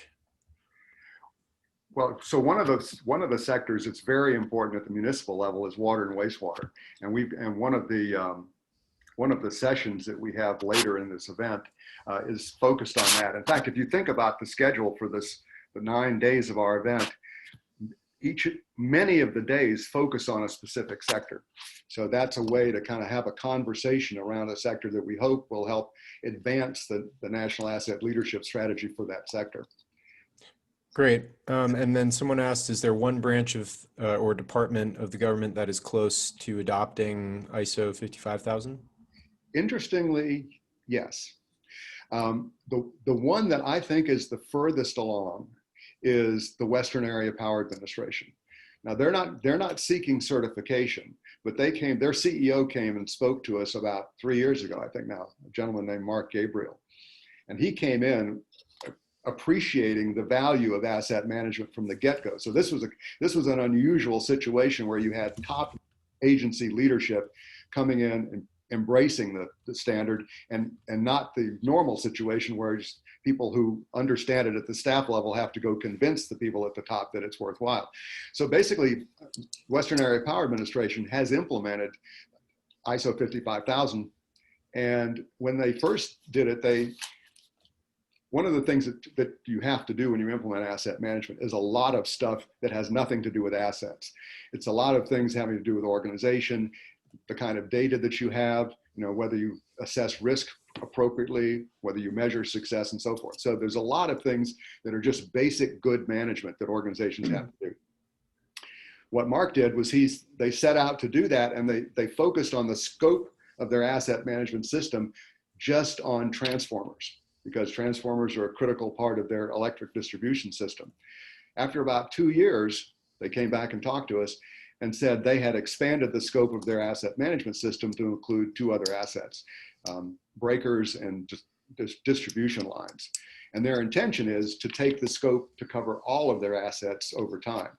Well, so one of the sectors that's very important at the municipal level is water and wastewater. And one of the sessions that we have later in this event is focused on that. In fact, if you think about the schedule for the 9 days of our event, many of the days focus on a specific sector. So that's a way to kind of have a conversation around a sector that we hope will help advance the national asset leadership strategy for that sector. Great. And then someone asked, is there one branch of or department of the government that is close to adopting ISO 55000? Interestingly, yes. The one that I think is the furthest along is the Western Area Power Administration. Now they're not seeking certification, but their CEO came and spoke to us about 3 years ago, I think now, a gentleman named Mark Gabriel. And he came in appreciating the value of asset management from the get-go. So this was an unusual situation where you had top agency leadership coming in and embracing the standard, and not the normal situation where just people who understand it at the staff level have to go convince the people at the top that it's worthwhile. So basically, Western Area Power Administration has implemented ISO 55000. And when they first did it, one of the things that you have to do when you implement asset management is a lot of stuff that has nothing to do with assets. It's a lot of things having to do with organization, the kind of data that you have, whether you assess risk appropriately, whether you measure success and so forth. So there's a lot of things that are just basic good management that organizations have to do. What Mark did was they set out to do that, and they focused on the scope of their asset management system just on transformers, because transformers are a critical part of their electric distribution system. After about 2 years, they came back and talked to us and said they had expanded the scope of their asset management system to include 2 other assets, breakers and just distribution lines. And their intention is to take the scope to cover all of their assets over time.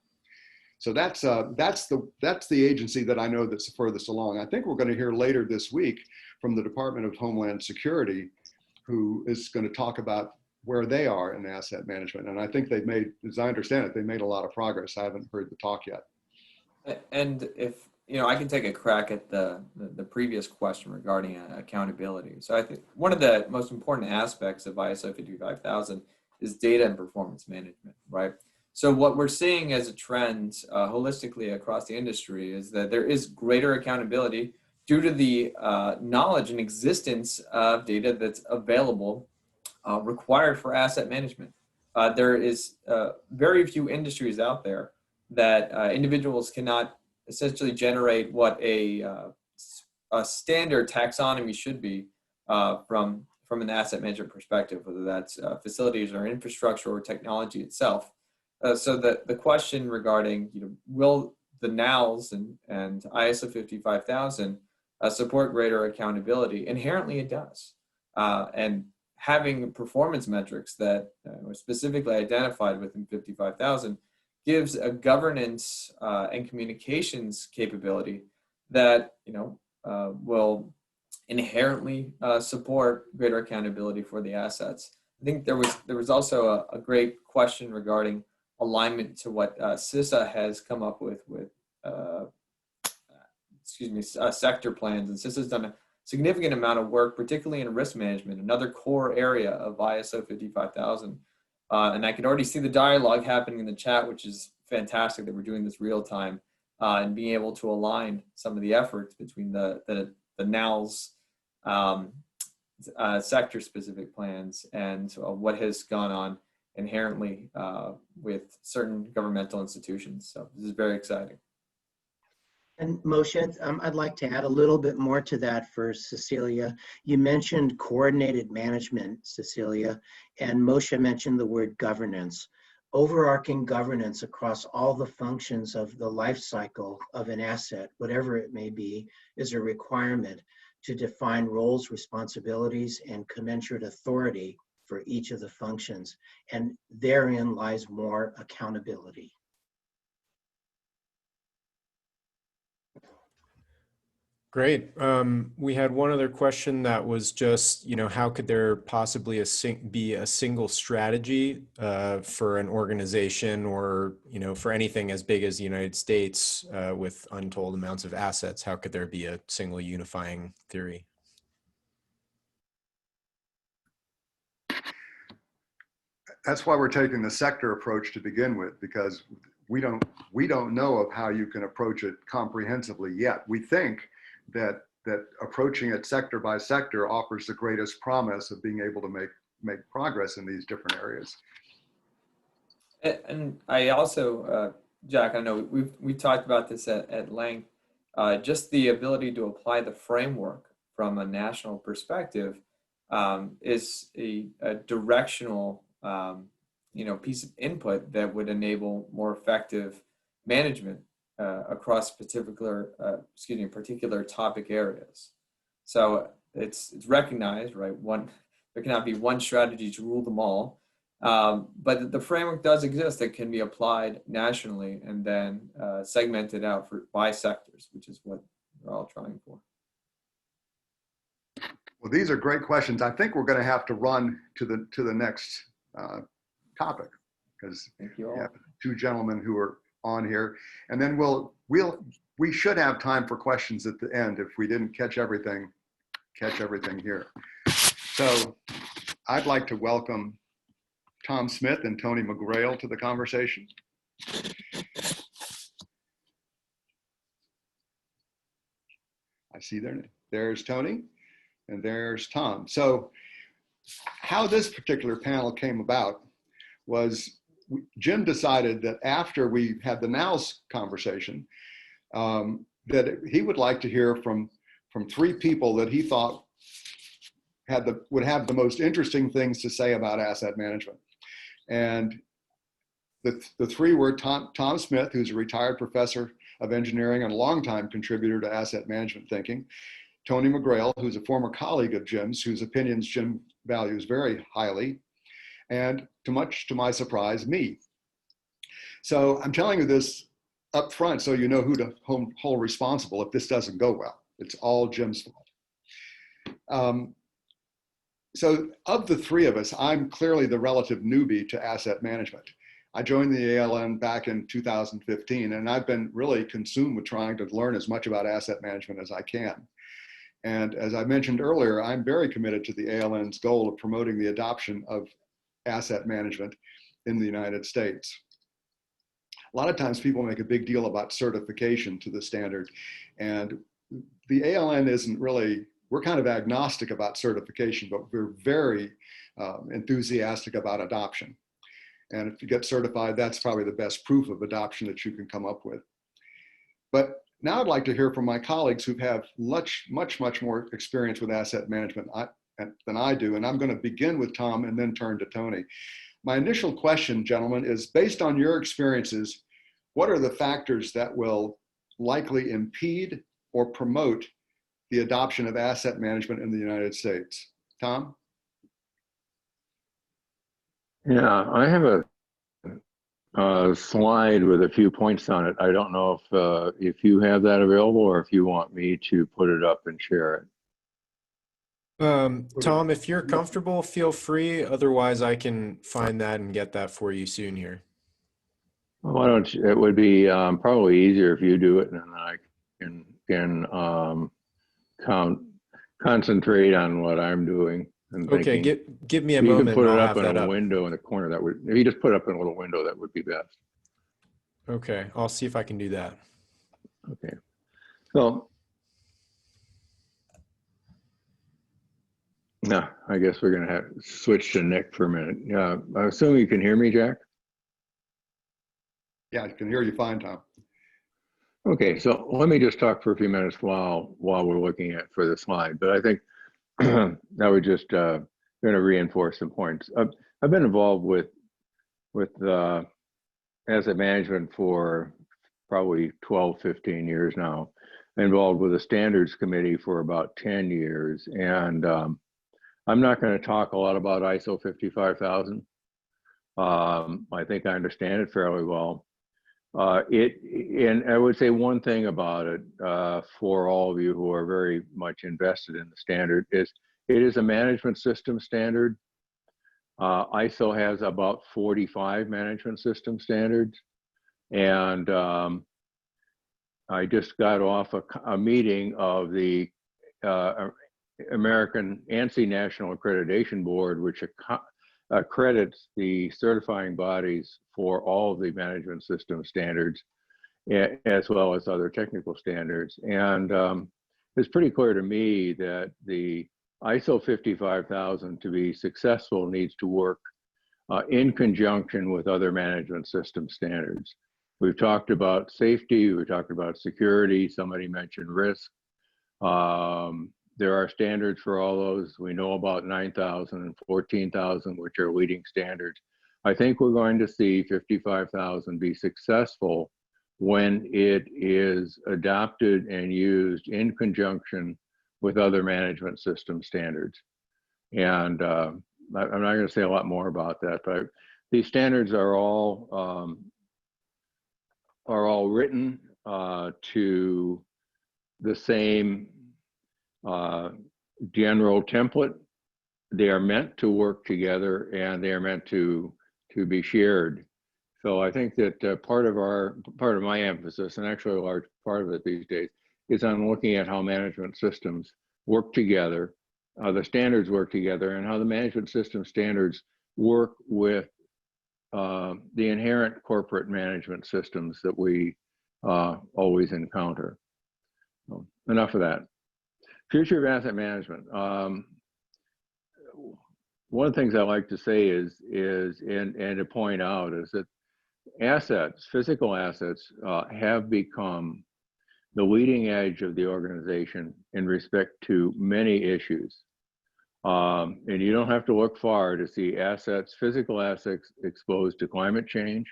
So that's the agency that I know that's the furthest along. I think we're going to hear later this week from the Department of Homeland Security, who is going to talk about where they are in asset management. And I think they've made, as I understand it, they made a lot of progress. I haven't heard the talk yet. And if, I can take a crack at the previous question regarding accountability. So I think one of the most important aspects of ISO 55000 is data and performance management, right? So what we're seeing as a trend holistically across the industry is that there is greater accountability due to the knowledge and existence of data that's available required for asset management. There is very few industries out there that individuals cannot essentially generate what a standard taxonomy should be from an asset management perspective, whether that's facilities or infrastructure or technology itself. So the question regarding, will the NALs and ISO 55000 support greater accountability? Inherently, it does. And having performance metrics that were specifically identified within 55000 gives a governance and communications capability that will inherently support greater accountability for the assets. I think there was also a great question regarding alignment to what CISA has come up with sector plans, and CISA has done a significant amount of work, particularly in risk management, another core area of ISO 55000. And I can already see the dialogue happening in the chat, which is fantastic that we're doing this real time and being able to align some of the efforts between the NALs sector specific plans and what has gone on inherently with certain governmental institutions. So this is very exciting. And Moshe, I'd like to add a little bit more to that for Cecilia. You mentioned coordinated management, Cecilia, and Moshe mentioned the word governance. Overarching governance across all the functions of the life cycle of an asset, whatever it may be, is a requirement to define roles, responsibilities, and commensurate authority for each of the functions. And therein lies more accountability. Great. We had one other question that was just, how could there possibly be a single strategy for an organization or, for anything as big as the United States with untold amounts of assets? How could there be a single unifying theory? That's why we're taking the sector approach to begin with, because we don't know of how you can approach it comprehensively yet. We think that approaching it sector by sector offers the greatest promise of being able to make progress in these different areas. And I also, Jack, I know we've talked about this at length, just the ability to apply the framework from a national perspective is a directional piece of input that would enable more effective management across particular topic areas. So it's recognized, right? There cannot be one strategy to rule them all, but the framework does exist that can be applied nationally and then segmented out by sectors, which is what we're all trying for. Well, these are great questions. I think we're going to have to run to the next topic because we have 2 gentlemen who are on here, and then we should have time for questions at the end if we didn't catch everything here. So I'd like to welcome Tom Smith and Tony McGrail to the conversation. I see there's Tony, and there's Tom. So how this particular panel came about was Jim decided that after we had the nows conversation, that he would like to hear from 3 people that he thought would have the most interesting things to say about asset management. And the 3 were Tom Smith, who's a retired professor of engineering and a longtime contributor to asset management thinking; Tony McGrail, who's a former colleague of Jim's, whose opinions Jim values very highly; and much to my surprise, me. So I'm telling you this up front so you know who to hold responsible if this doesn't go well. It's all Jim's fault. So of the 3 of us, I'm clearly the relative newbie to asset management. I joined the ALN back in 2015, and I've been really consumed with trying to learn as much about asset management as I can. And as I mentioned earlier, I'm very committed to the ALN's goal of promoting the adoption of asset management in the United States. A lot of times people make a big deal about certification to the standard, and the ALN isn't really, we're kind of agnostic about certification, but we're very enthusiastic about adoption. And if you get certified, that's probably the best proof of adoption that you can come up with. But now I'd like to hear from my colleagues who have much more experience with asset management than I do. And I'm going to begin with Tom and then turn to Tony. My initial question, gentlemen, is based on your experiences, what are the factors that will likely impede or promote the adoption of asset management in the United States? Tom? Yeah, I have a slide with a few points on it. I don't know if you have that available or if you want me to put it up and share it. Tom, if you're comfortable, feel free. Otherwise, I can find that and get that for you soon here. Well, why don't you, it would be probably easier if you do it, and then I can concentrate on what I'm doing. And Okay, give me a you moment. can put and it I'll up have in that a up. window in the corner. That would, if you just put it up in a little window, that would be best. Okay, I'll see if I can do that. Okay, so no, I guess we're gonna have switch to Nick for a minute. Yeah, I assume you can hear me, Jack. Yeah, I can hear you fine, Tom. Okay, so let me just talk for a few minutes while we're looking at for the slide. But I think I would just going to reinforce some points. I've been involved with asset management for probably 12, 15 years now. Involved with the standards committee for about 10 years, and I'm not going to talk a lot about ISO 55000. I think I understand it fairly well. And I would say one thing about it for all of you who are very much invested in the standard is it is a management system standard. ISO has about 45 management system standards. And I just got off a meeting of the American ANSI National Accreditation Board, which accredits the certifying bodies for all of the management system standards, as well as other technical standards. And it's pretty clear to me that the ISO 55000 to be successful needs to work in conjunction with other management system standards. We've talked about safety, we've talked about security, somebody mentioned risk. There are standards for all those. We know about 9,000 and 14,000, which are leading standards. I think we're going to see 55,000 be successful when it is adopted and used in conjunction with other management system standards. And I'm not going to say a lot more about that, but these standards are all written to the same general template. They are meant to work together, and they are meant to be shared. So I think that part of my emphasis, and actually a large part of it these days, is on looking at how management systems work together, the standards work together, and how the management system standards work with the inherent corporate management systems that we always encounter. So enough of that. Future of asset management. One of the things I like to say is and to point out is that assets, physical assets, have become the leading edge of the organization in respect to many issues. And you don't have to look far to see assets, physical assets exposed to climate change.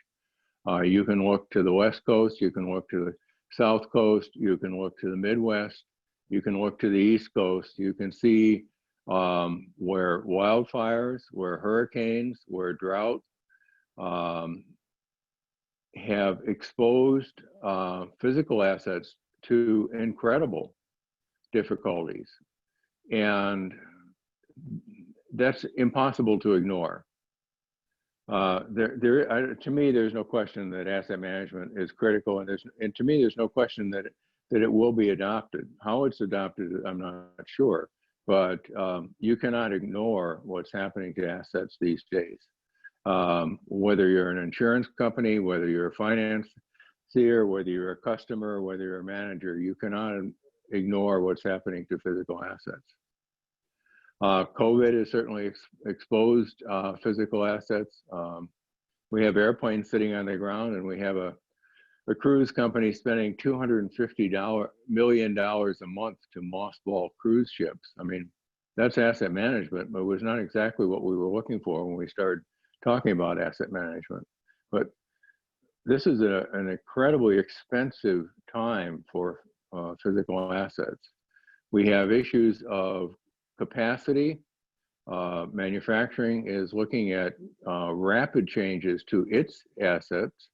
You can look to the West Coast, you can look to the South Coast, you can look to the Midwest, you can look to the East Coast. You can see where wildfires, where hurricanes, where drought have exposed physical assets to incredible difficulties. And that's impossible to ignore. To me, there's no question that asset management is critical, and to me, there's no question that it will be adopted. How it's adopted, I'm not sure, but you cannot ignore what's happening to assets these days. Whether you're an insurance company, whether you're a financier, whether you're a customer, whether you're a manager, you cannot ignore what's happening to physical assets. COVID has certainly exposed physical assets. We have airplanes sitting on the ground, and we have a cruise company spending $250 million a month to mothball cruise ships. I mean, that's asset management, but it was not exactly what we were looking for when we started talking about asset management. But this is an incredibly expensive time for physical assets. We have issues of capacity. Manufacturing is looking at rapid changes to its assets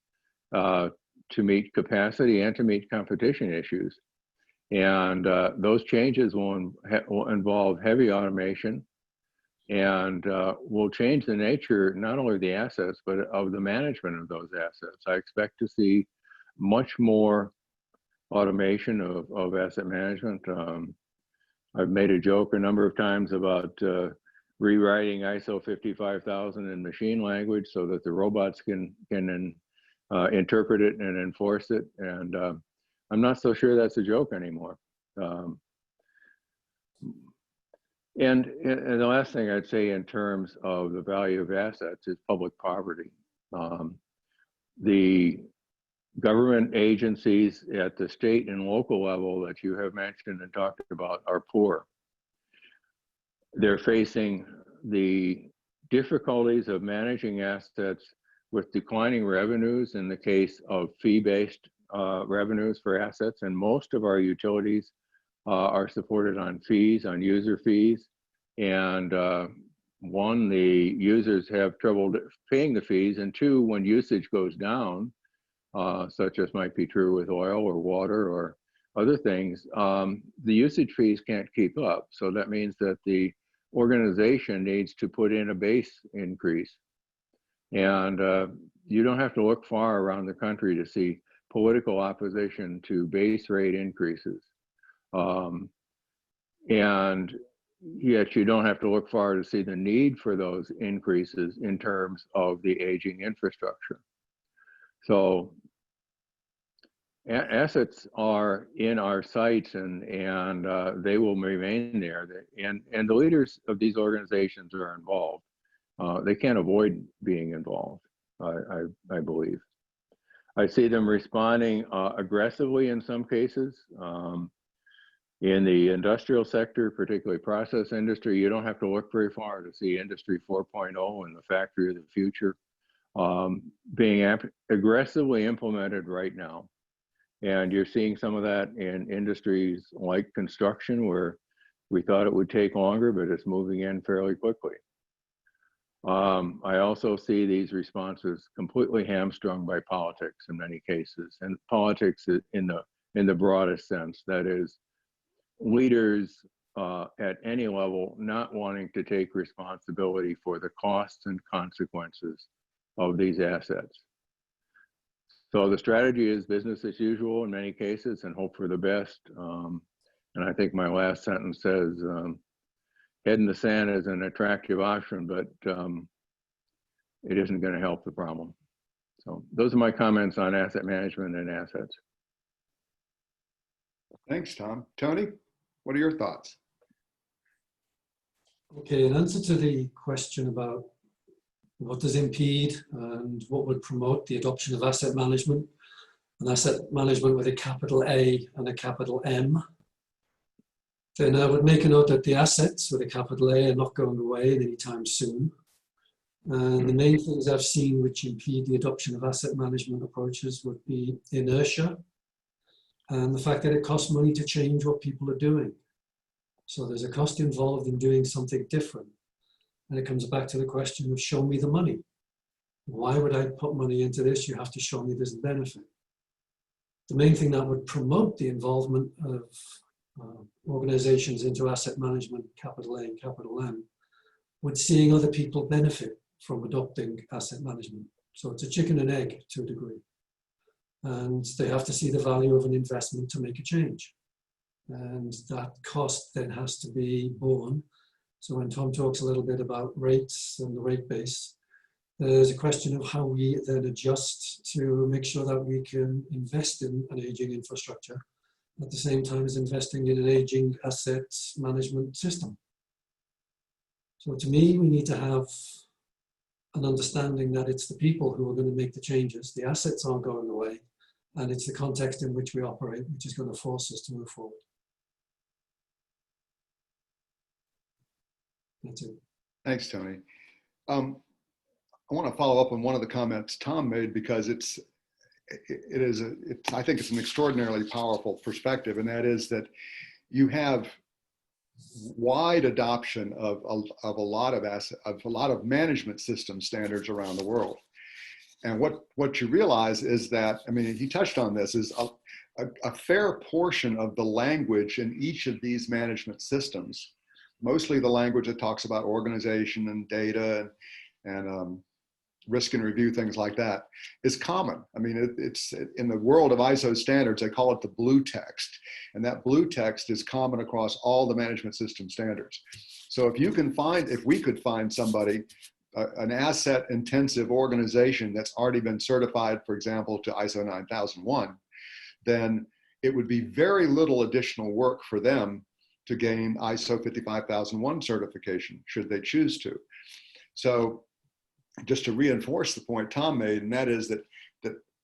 to meet capacity and to meet competition issues. And those changes will involve heavy automation and will change the nature, not only of the assets, but of the management of those assets. I expect to see much more automation of asset management. I've made a joke a number of times about rewriting ISO 55000 in machine language so that the robots can interpret it and enforce it. And I'm not so sure that's a joke anymore. And the last thing I'd say in terms of the value of assets is public poverty. The government agencies at the state and local level that you have mentioned and talked about are poor. They're facing the difficulties of managing assets with declining revenues in the case of fee-based revenues for assets, and most of our utilities are supported on fees, on user fees. And one, the users have trouble paying the fees, and two, when usage goes down, such as might be true with oil or water or other things, the usage fees can't keep up. So that means that the organization needs to put in a base increase. And you don't have to look far around the country to see political opposition to base rate increases. And yet you don't have to look far to see the need for those increases in terms of the aging infrastructure. So assets are in our sights, and they will remain there. And the leaders of these organizations are involved. They can't avoid being involved, I believe. I see them responding aggressively in some cases. In the industrial sector, particularly process industry, you don't have to look very far to see Industry 4.0 and the factory of the future being aggressively implemented right now. And you're seeing some of that in industries like construction, where we thought it would take longer, but it's moving in fairly quickly. I also see these responses completely hamstrung by politics in many cases, and politics in the broadest sense. That is, leaders at any level not wanting to take responsibility for the costs and consequences of these assets. So the strategy is business as usual in many cases and hope for the best. And I think my last sentence says, head in the sand is an attractive option, but it isn't going to help the problem. So those are my comments on asset management and assets. Thanks, Tom. Tony? What are your thoughts? Okay, in answer to the question about what does impede and what would promote the adoption of asset management, and asset management with a capital A and a capital M, then I would make a note that the assets with a capital A are not going away anytime soon. And the main things I've seen which impede the adoption of asset management approaches would be inertia and the fact that it costs money to change what people are doing. So there's a cost involved in doing something different. And it comes back to the question of show me the money. Why would I put money into this? You have to show me there's a benefit. The main thing that would promote the involvement of organizations into asset management, capital A and capital M, would seeing other people benefit from adopting asset management. So it's a chicken and egg to a degree. And they have to see the value of an investment to make a change. And that cost then has to be borne. So when Tom talks a little bit about rates and the rate base, there's a question of how we then adjust to make sure that we can invest in an aging infrastructure at the same time as investing in an aging asset management system. So to me, we need to have an understanding that it's the people who are going to make the changes. The assets aren't going away, and it's the context in which we operate which is going to force us to move forward. That's it. Thanks, Tony. I want to follow up on one of the comments Tom made because I think it's an extraordinarily powerful perspective, and that is that you have wide adoption of a lot of management system standards around the world. And what you realize is that, I mean, he touched on this, is a fair portion of the language in each of these management systems, mostly the language that talks about organization and data and risk and review, things like that, is common. I mean, it's in the world of ISO standards, they call it the blue text. And that blue text is common across all the management system standards. So if we could find somebody, an asset intensive organization that's already been certified, for example, to ISO 9001, then it would be very little additional work for them to gain ISO 55001 certification, should they choose to. So just to reinforce the point Tom made, and that is that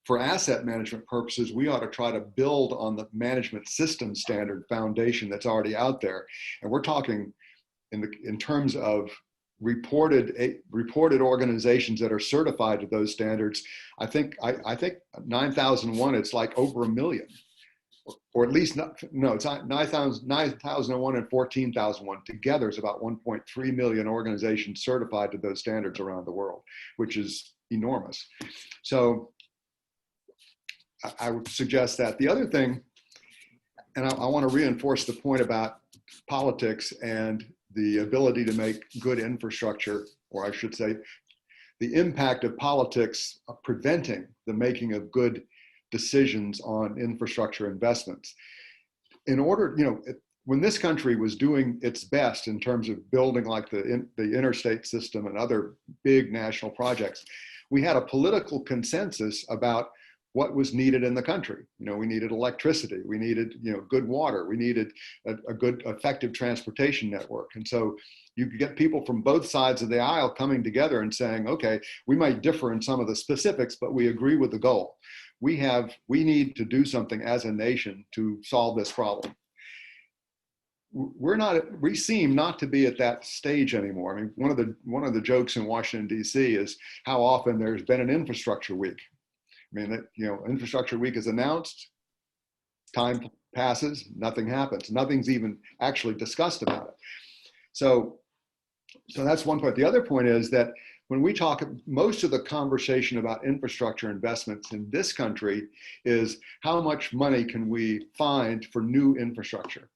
for asset management purposes, we ought to try to build on the management system standard foundation that's already out there. And we're talking in terms of reported organizations that are certified to those standards. I think 9001, it's like over 1 million. Or at least, it's 9,001 and 14,001. Together is about 1.3 million organizations certified to those standards around the world, which is enormous. So I would suggest that. The other thing, and I want to reinforce the point about politics and the ability to make good infrastructure, or I should say, the impact of politics of preventing the making of good decisions on infrastructure investments. In order, when this country was doing its best in terms of building like the interstate system and other big national projects, we had a political consensus about what was needed in the country. We needed electricity, we needed, good water, we needed a good, effective transportation network. And so you could get people from both sides of the aisle coming together and saying, okay, we might differ in some of the specifics, but we agree with the goal. We need to do something as a nation to solve this problem. We seem not to be at that stage anymore. I mean, one of the jokes in Washington, D.C. is how often there's been an infrastructure week. I mean, infrastructure week is announced, time passes, nothing happens. Nothing's even actually discussed about it. So that's one point. The other point is that when we talk, most of the conversation about infrastructure investments in this country is how much money can we find for new infrastructure.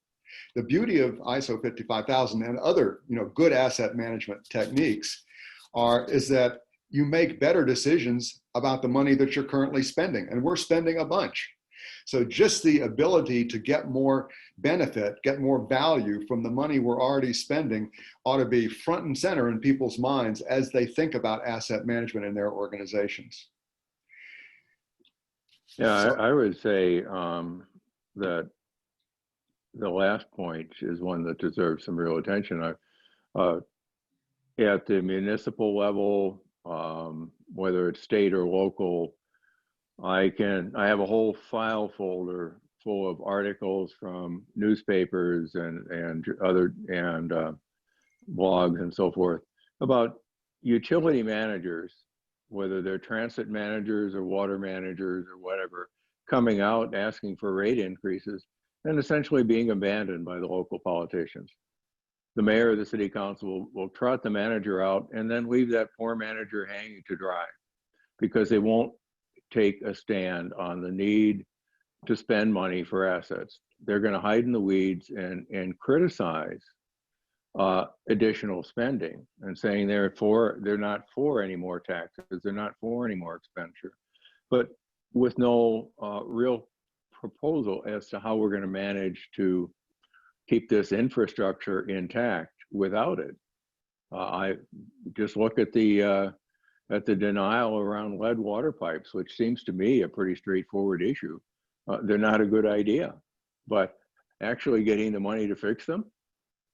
The beauty of ISO 55000 and other, good asset management techniques is that you make better decisions about the money that you're currently spending, and we're spending a bunch. So just the ability to get more benefit, get more value from the money we're already spending ought to be front and center in people's minds as they think about asset management in their organizations. Yeah, I would say that the last point is one that deserves some real attention. At the municipal level, whether it's state or local, I have a whole file folder full of articles from newspapers and other blogs and so forth about utility managers, whether they're transit managers or water managers or whatever, coming out asking for rate increases and essentially being abandoned by the local politicians. The mayor or the city council will trot the manager out and then leave that poor manager hanging to dry because they won't take a stand on the need to spend money for assets. They're going to hide in the weeds and criticize additional spending and saying they're not for any more taxes, they're not for any more expenditure, but with no real proposal as to how we're going to manage to keep this infrastructure intact without it. I just look at the denial around lead water pipes, which seems to me a pretty straightforward issue. They're not a good idea, but actually getting the money to fix them,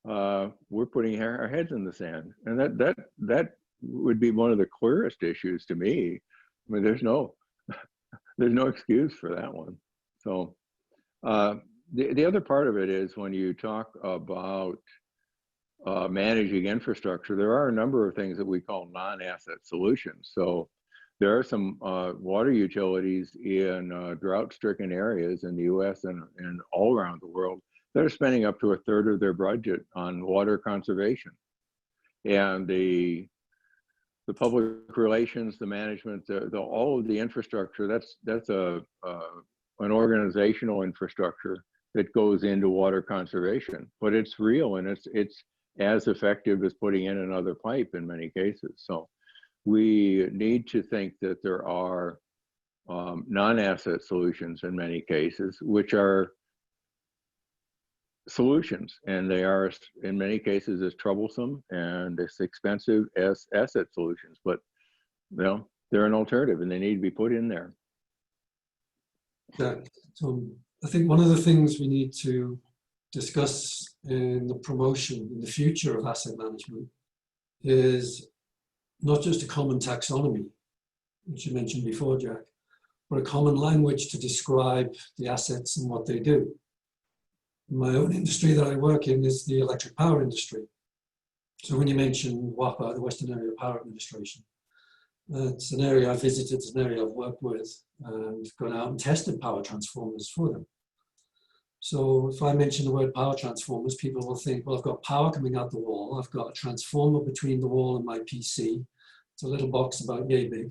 we're putting our heads in the sand, and that would be one of the clearest issues to me. I mean, there's no excuse for that one. So the other part of it is when you talk about managing infrastructure, there are a number of things that we call non-asset solutions. So there are some water utilities in drought-stricken areas in the US and all around the world that are spending up to a third of their budget on water conservation. And the public relations, the management, all of the infrastructure, that's an organizational infrastructure that goes into water conservation, but it's real and it's as effective as putting in another pipe in many cases. So we need to think that there are non-asset solutions in many cases, which are solutions, and they are in many cases as troublesome and as expensive as asset solutions, but they're an alternative and they need to be put in there. Yeah, so I think one of the things we need to discuss in the promotion in the future of asset management is not just a common taxonomy, which you mentioned before, Jack, but a common language to describe the assets and what they do. My own industry that I work in is the electric power industry. So when you mention WAPA, the Western Area Power Administration, it's an area I've visited, it's an area I've worked with, and gone out and tested power transformers for them. So if I mention the word power transformers, people will think, well, I've got power coming out the wall, I've got a transformer between the wall and my PC, it's a little box about yay big,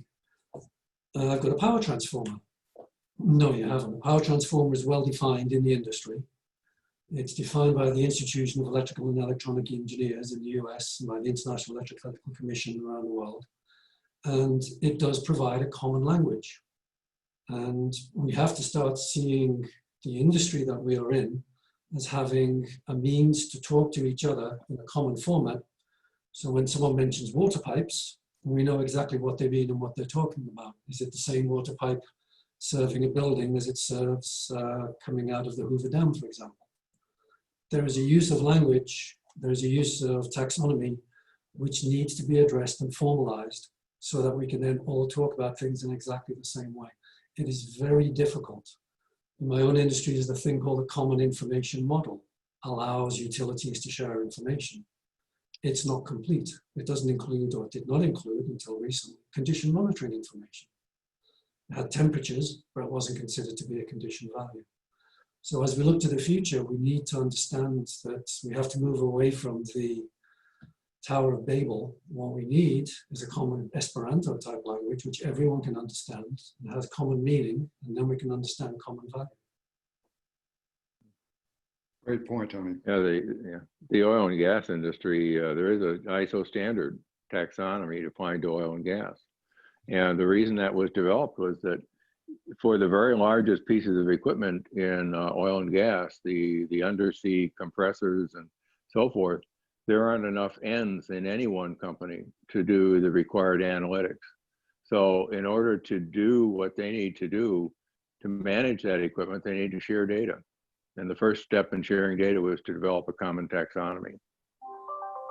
I've got a power transformer. No, you haven't. A power transformer is well defined in the industry. It's defined by the Institution of Electrical and Electronic Engineers in the US and by the International Electrical Commission around the world. And it does provide a common language. And we have to start seeing the industry that we are in as having a means to talk to each other in a common format. So when someone mentions water pipes, we know exactly what they mean and what they're talking about. Is it the same water pipe serving a building as it serves coming out of the Hoover Dam, for example? There is a use of language, there is a use of taxonomy, which needs to be addressed and formalized so that we can then all talk about things in exactly the same way. It is very difficult. In my own industry, there's a thing called the Common Information Model, allows utilities to share information. It's not complete. It doesn't include, or it did not include until recently, condition monitoring information. It had temperatures, but it wasn't considered to be a condition value. So as we look to the future, we need to understand that we have to move away from the Tower of Babel. What we need is a common Esperanto type language, which everyone can understand and has common meaning, and then we can understand common value. Great point, Tony. The oil and gas industry, there is an ISO standard taxonomy defined to oil and gas. And the reason that was developed was that for the very largest pieces of equipment in oil and gas, the undersea compressors and so forth, there aren't enough ends in any one company to do the required analytics. So in order to do what they need to do to manage that equipment, they need to share data. And the first step in sharing data was to develop a common taxonomy.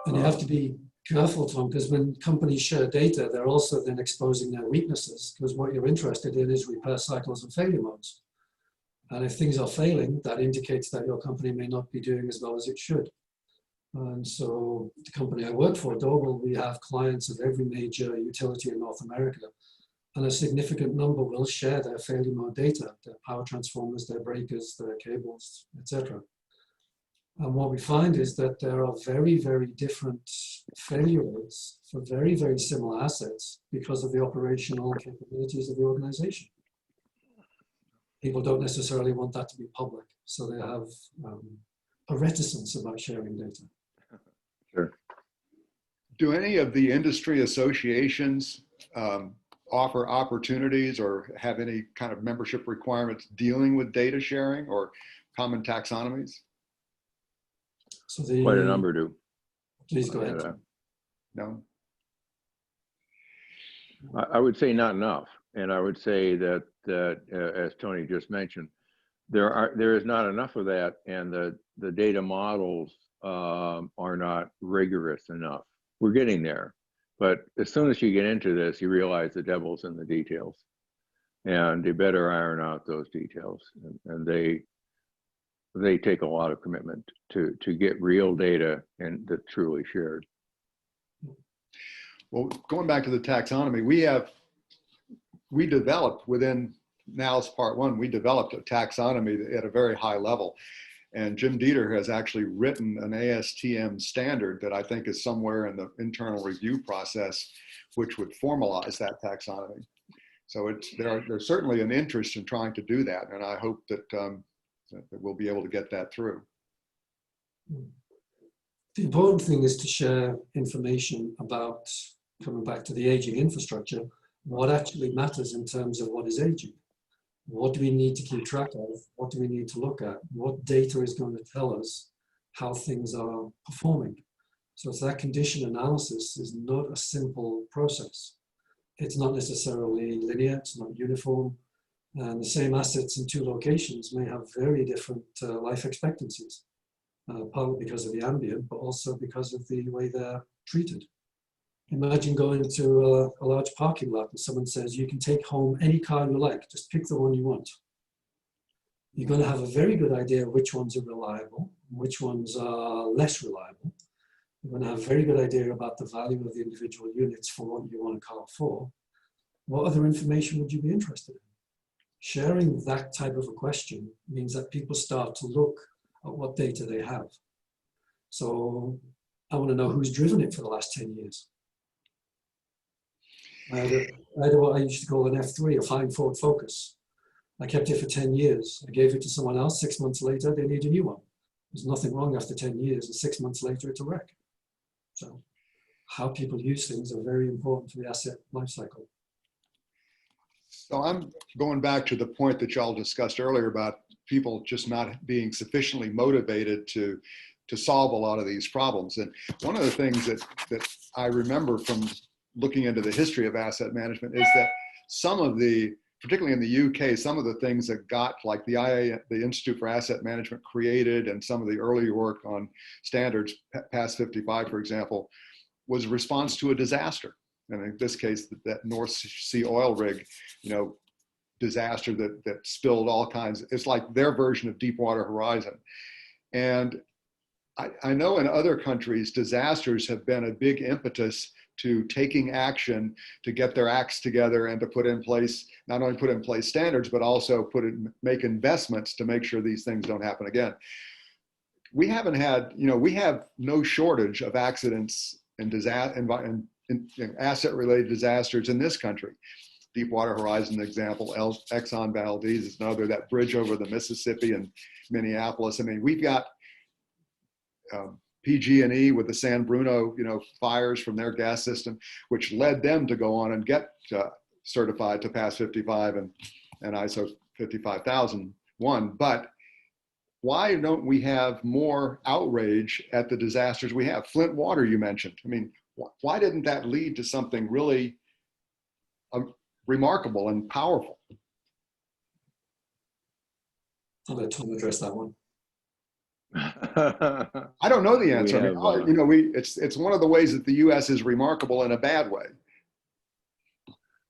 And you have to be careful, Tom, because when companies share data, they're also then exposing their weaknesses, because what you're interested in is repair cycles and failure modes. And if things are failing, that indicates that your company may not be doing as well as it should. And so the company I work for, Doble, we have clients of every major utility in North America, and a significant number will share their failure mode data, their power transformers, their breakers, their cables, etc. And what we find is that there are very, very different failure rates for very, very similar assets because of the operational capabilities of the organization. People don't necessarily want that to be public, so they have a reticence about sharing data. Sure. Do any of the industry associations offer opportunities or have any kind of membership requirements dealing with data sharing or common taxonomies? So Quite a number do. Please go ahead. No? I would say not enough. And I would say that as Tony just mentioned, there is not enough of that, and the data models are not rigorous enough. We're getting there. But as soon as you get into this, you realize the devil's in the details, and you better iron out those details. And they take a lot of commitment to get real data and that's truly shared. Well, going back to the taxonomy, we developed within NAL's Part 1, we developed a taxonomy at a very high level. And Jim Dieter has actually written an ASTM standard that I think is somewhere in the internal review process, which would formalize that taxonomy. So there's certainly an interest in trying to do that. And I hope that, that we'll be able to get that through. The important thing is to share information about, coming back to the aging infrastructure, what actually matters in terms of what is aging. What do we need to keep track of? What do we need to look at? What data is going to tell us how things are performing? So that condition analysis is not a simple process. It's not necessarily linear, it's not uniform. And the same assets in two locations may have very different life expectancies, partly because of the ambient, but also because of the way they're treated. Imagine going to a large parking lot and someone says, you can take home any car you like, just pick the one you want. You're going to have a very good idea which ones are reliable, which ones are less reliable. You're going to have a very good idea about the value of the individual units for what you want a car for. What other information would you be interested in? Sharing that type of a question means that people start to look at what data they have. So I want to know who's driven it for the last 10 years. I had what I used to call an F3, a fine Ford Focus. I kept it for 10 years. I gave it to someone else. 6 months later, they need a new one. There's nothing wrong after 10 years, and 6 months later, it's a wreck. So how people use things are very important to the asset lifecycle. So I'm going back to the point that y'all discussed earlier about people just not being sufficiently motivated to solve a lot of these problems. And one of the things that I remember from looking into the history of asset management is that some of the, particularly in the UK, some of the things that got, like the Institute for Asset Management created, and some of the early work on standards, past 55, for example, was a response to a disaster. And in this case, that North Sea oil rig, disaster that spilled all kinds. It's like their version of Deepwater Horizon. And I know in other countries, disasters have been a big impetus to taking action to get their acts together and to put in place, not only put in place standards, but also make investments to make sure these things don't happen again. We haven't had, we have no shortage of accidents and asset-related disasters in this country. Deepwater Horizon example, Exxon Valdez is another, that bridge over the Mississippi in Minneapolis. I mean, we've got PG&E with the San Bruno, fires from their gas system, which led them to go on and get certified to pass 55 and ISO 55001. But why don't we have more outrage at the disasters we have? Flint water, you mentioned. I mean, why didn't that lead to something really remarkable and powerful? I'll let Tom address that one. I don't know the answer. We I mean, have, you know, it's one of the ways that the U.S. is remarkable in a bad way.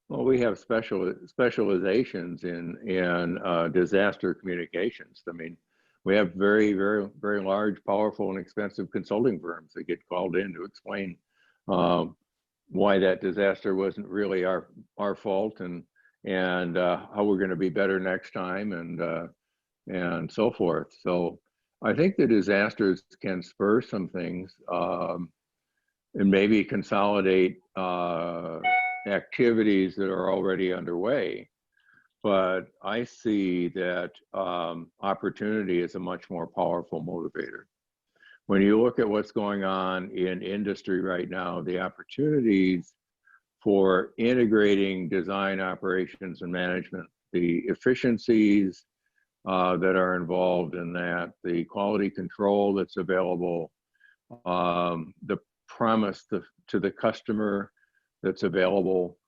Well, we have specializations in disaster communications. I mean, we have very, very, very large, powerful, and expensive consulting firms that get called in to explain why that disaster wasn't really our fault, and how we're going to be better next time, and so forth. So I think the disasters can spur some things, and maybe consolidate activities that are already underway. But I see that opportunity is a much more powerful motivator. When you look at what's going on in industry right now, the opportunities for integrating design, operations, and management, the efficiencies that are involved in that, the quality control that's available, the promise to the customer that's available,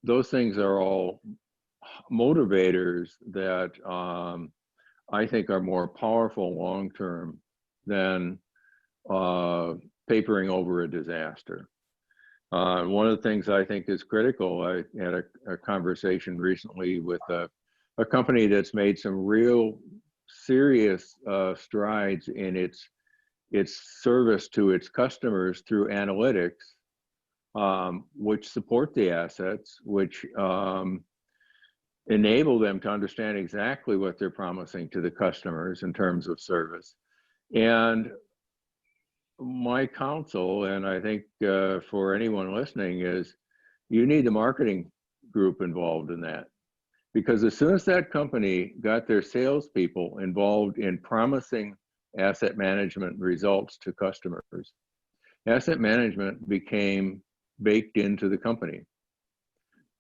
those things are all motivators that I think are more powerful long-term than papering over a disaster. One of the things I think is critical, I had a conversation recently with a company that's made some real serious strides in its service to its customers through analytics, which support the assets, which enable them to understand exactly what they're promising to the customers in terms of service. And my counsel, and I think for anyone listening, is you need the marketing group involved in that. Because as soon as that company got their salespeople involved in promising asset management results to customers, asset management became baked into the company.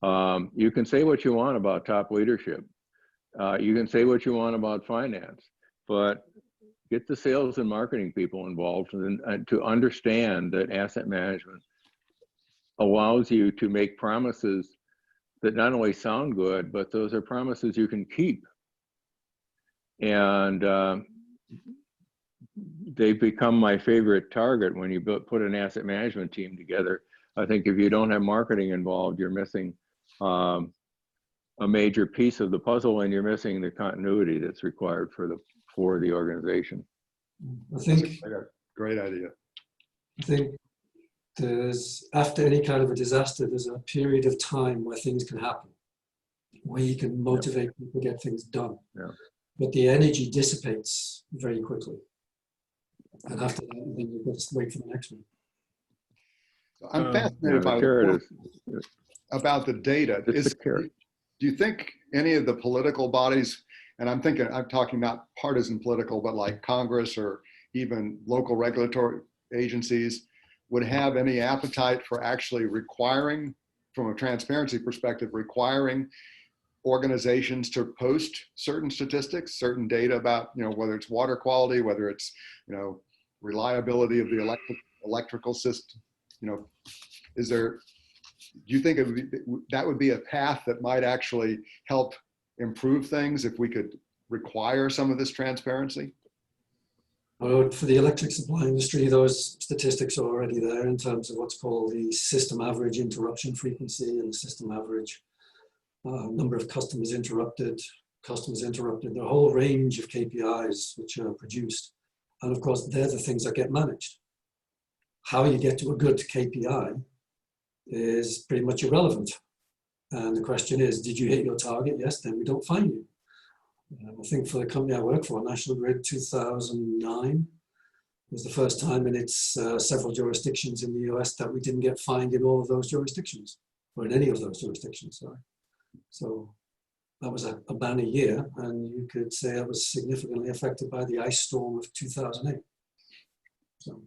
You can say what you want about top leadership. You can say what you want about finance, but get the sales and marketing people involved and to understand that asset management allows you to make promises that not only sound good, but those are promises you can keep. And they've become my favorite target when you put an asset management team together. I think if you don't have marketing involved, you're missing a major piece of the puzzle, and you're missing the continuity that's required for the organization. I think Great idea. I think after any kind of a disaster, there's a period of time where things can happen, where you can motivate people to get things done. Yeah. But the energy dissipates very quickly. And after that, then you've got to wait for the next one. I'm fascinated by about the data. Do you think any of the political bodies, and I'm talking not partisan political, but like Congress or even local regulatory agencies, would have any appetite for actually requiring, from a transparency perspective, requiring organizations to post certain statistics, certain data about, whether it's water quality, whether it's, reliability of the electrical system, do you think that would be a path that might actually help improve things if we could require some of this transparency? For the electric supply industry, those statistics are already there in terms of what's called the system average interruption frequency and the system average number of customers interrupted, the whole range of KPIs which are produced. And of course, they're the things that get managed. How you get to a good KPI is pretty much irrelevant. And the question is, did you hit your target? Yes, then we don't fine you. I think for the company I work for, National Grid, 2009 was the first time in its several jurisdictions in the US that we didn't get fined in all of those jurisdictions, or in any of those jurisdictions, sorry. So that was a banner year, and you could say it was significantly affected by the ice storm of 2008. So.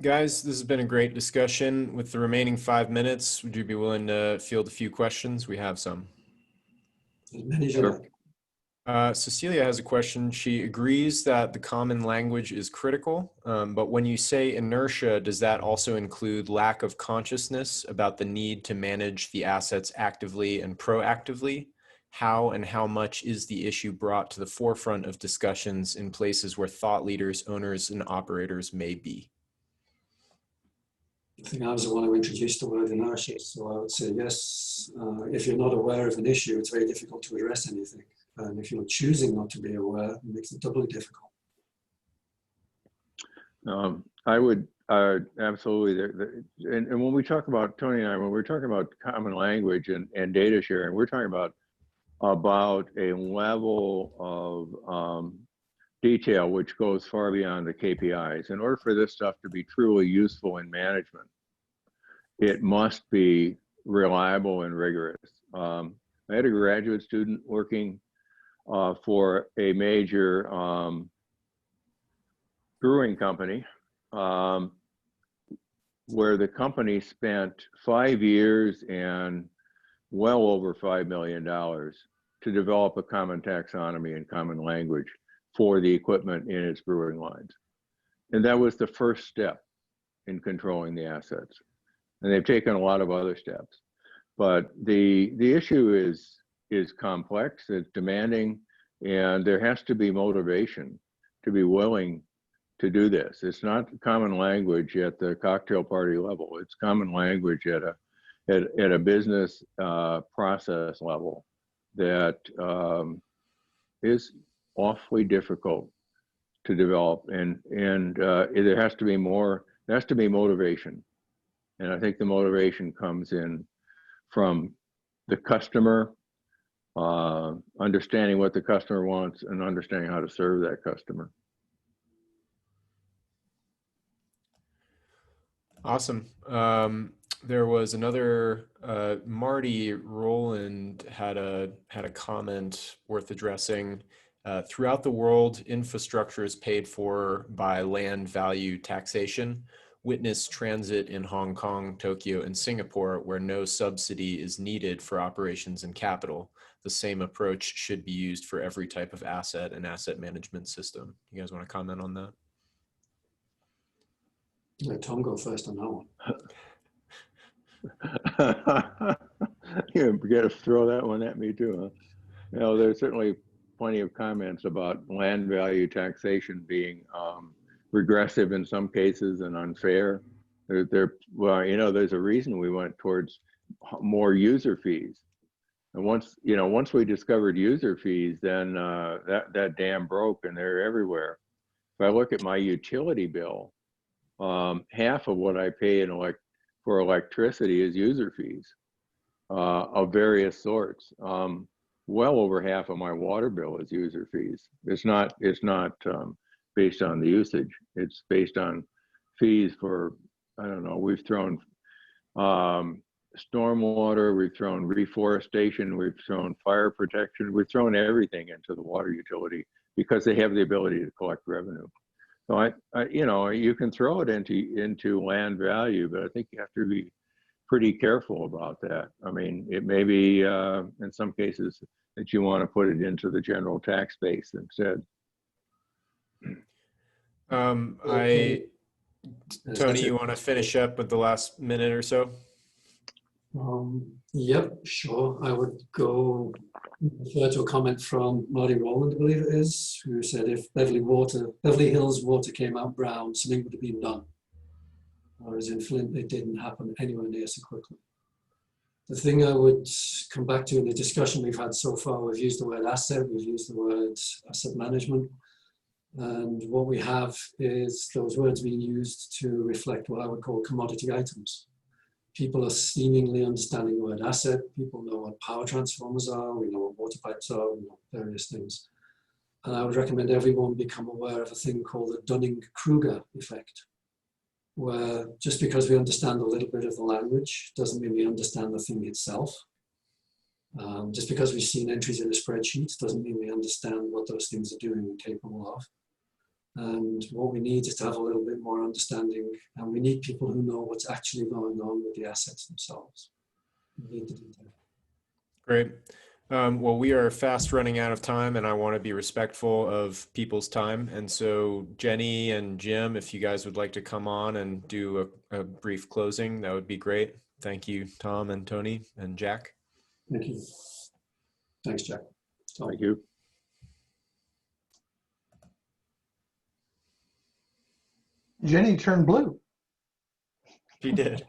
Guys, this has been a great discussion. With the remaining 5 minutes, would you be willing to field a few questions? We have some. As many as you like. Cecilia has a question. She agrees that the common language is critical, but when you say inertia, does that also include lack of consciousness about the need to manage the assets actively and proactively? how and how much is the issue brought to the forefront of discussions in places where thought leaders, owners, and operators may be? I think I was the one who introduced the word inertia, so I would say yes. If you're not aware of an issue, it's very difficult to address anything. And if you're choosing not to be aware, it makes it doubly difficult. I would absolutely, and when we talk about, Tony and I, when we're talking about common language and data sharing, we're talking about a level of detail which goes far beyond the KPIs. In order for this stuff to be truly useful in management, it must be reliable and rigorous. I had a graduate student working for a major brewing company where the company spent 5 years and well over $5 million to develop a common taxonomy and common language for the equipment in its brewing lines. And that was the first step in controlling the assets. And they've taken a lot of other steps. But the issue is complex, it's demanding, and there has to be motivation to be willing to do this. It's not common language at the cocktail party level. It's common language at a business process level that is awfully difficult to develop, and there has to be more. There has to be motivation, and I think the motivation comes in from the customer, understanding what the customer wants and understanding how to serve that customer. Awesome. There was another, Marty Rowland had a comment worth addressing. Throughout the world, infrastructure is paid for by land value taxation. Witness transit in Hong Kong, Tokyo, and Singapore, where no subsidy is needed for operations and capital. The same approach should be used for every type of asset and asset management system. You guys want to comment on that? Let Tom go first on that one. You got to throw that one at me too, huh? You know, there's certainly plenty of comments about land value taxation being regressive in some cases and unfair. Well, you know, there's a reason we went towards more user fees. And once we discovered user fees, then that dam broke, and they're everywhere. If I look at my utility bill, half of what I pay for electricity is user fees of various sorts. Well over half of my water bill is user fees. It's not based on the usage. It's based on fees for, I don't know, we've thrown stormwater, we've thrown reforestation, we've thrown fire protection, we've thrown everything into the water utility because they have the ability to collect revenue. So I you know, you can throw it into land value, but I think you have to be pretty careful about that. I mean, it may be in some cases that you want to put it into the general tax base instead. Tony, you want to finish up with the last minute or so? Yep, sure. I would go refer to a comment from Marty Rowland, I believe it is, who said if Beverly Hills water came out brown, something would have been done. Whereas in Flint, it didn't happen anywhere near so quickly. The thing I would come back to in the discussion we've had so far, we've used the word asset, we've used the word asset management. And what we have is those words being used to reflect what I would call commodity items. People are seemingly understanding the word asset. People know what power transformers are. We know what water pipes are. We know various things. And I would recommend everyone become aware of a thing called the Dunning-Kruger effect, where just because we understand a little bit of the language doesn't mean we understand the thing itself. Just because we've seen entries in a spreadsheet doesn't mean we understand what those things are doing and capable of. And what we need is to have a little bit more understanding, and we need people who know what's actually going on with the assets themselves. We need the detail. Great. Well, we are fast running out of time, and I want to be respectful of people's time. And so Jenny and Jim, if you guys would like to come on and do a brief closing, that would be great. Thank you, Tom and Tony and Jack. Thank you. Thanks, Jack. Tom. Thank you. Jenny turned blue. She did.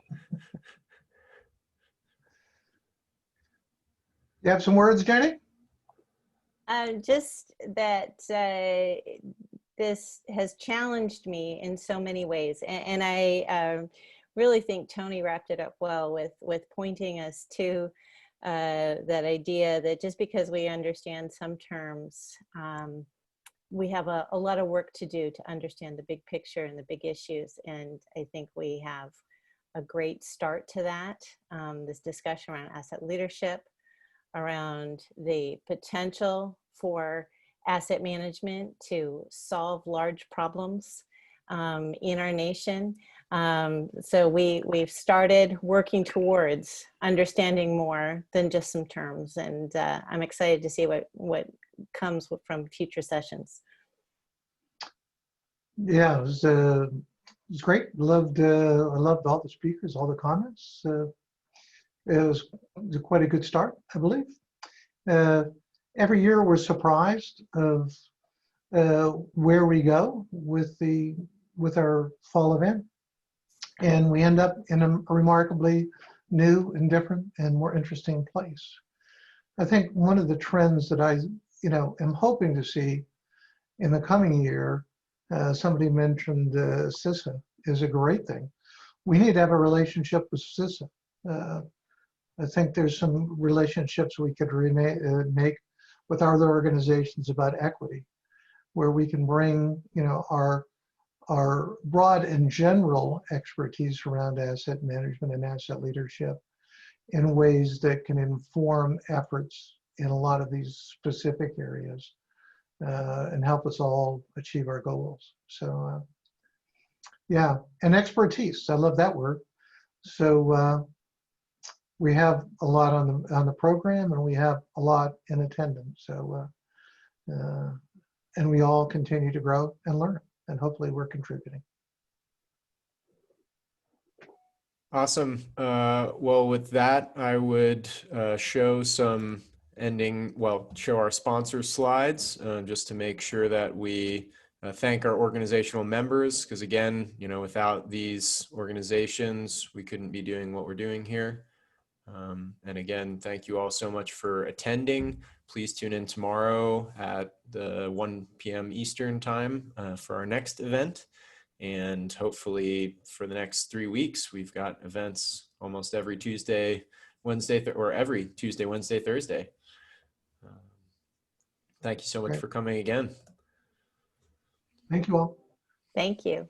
You have some words, Jenny? Just that this has challenged me in so many ways. And I really think Tony wrapped it up well with pointing us to that idea that just because we understand some terms, we have a lot of work to do to understand the big picture and the big issues. And I think we have a great start to that, this discussion around asset leadership, around the potential for asset management to solve large problems in our nation. So we've started working towards understanding more than just some terms, and I'm excited to see what comes from future sessions. Yeah, it was great. I loved all the speakers, all the comments. It was quite a good start, I believe. Every year we're surprised of where we go with our fall event, and we end up in a remarkably new and different and more interesting place. I think one of the trends that I am hoping to see in the coming year, somebody mentioned CISA is a great thing. We need to have a relationship with CISA. I think there's some relationships we could make with other organizations about equity, where we can bring our broad and general expertise around asset management and asset leadership in ways that can inform efforts in a lot of these specific areas and help us all achieve our goals. So yeah, and expertise, I love that word. So we have a lot on the program, and we have a lot in attendance. So and we all continue to grow and learn, and hopefully we're contributing. Awesome. Well, with that, I would show our sponsor slides just to make sure that we thank our organizational members, because again, without these organizations, we couldn't be doing what we're doing here. And again, thank you all so much for attending. Please tune in tomorrow at the 1 p.m. Eastern time for our next event. And hopefully for the next 3 weeks, we've got events almost every Tuesday, Wednesday, or every Tuesday, Wednesday, Thursday. Thank you so much for coming again. Thank you all. Thank you.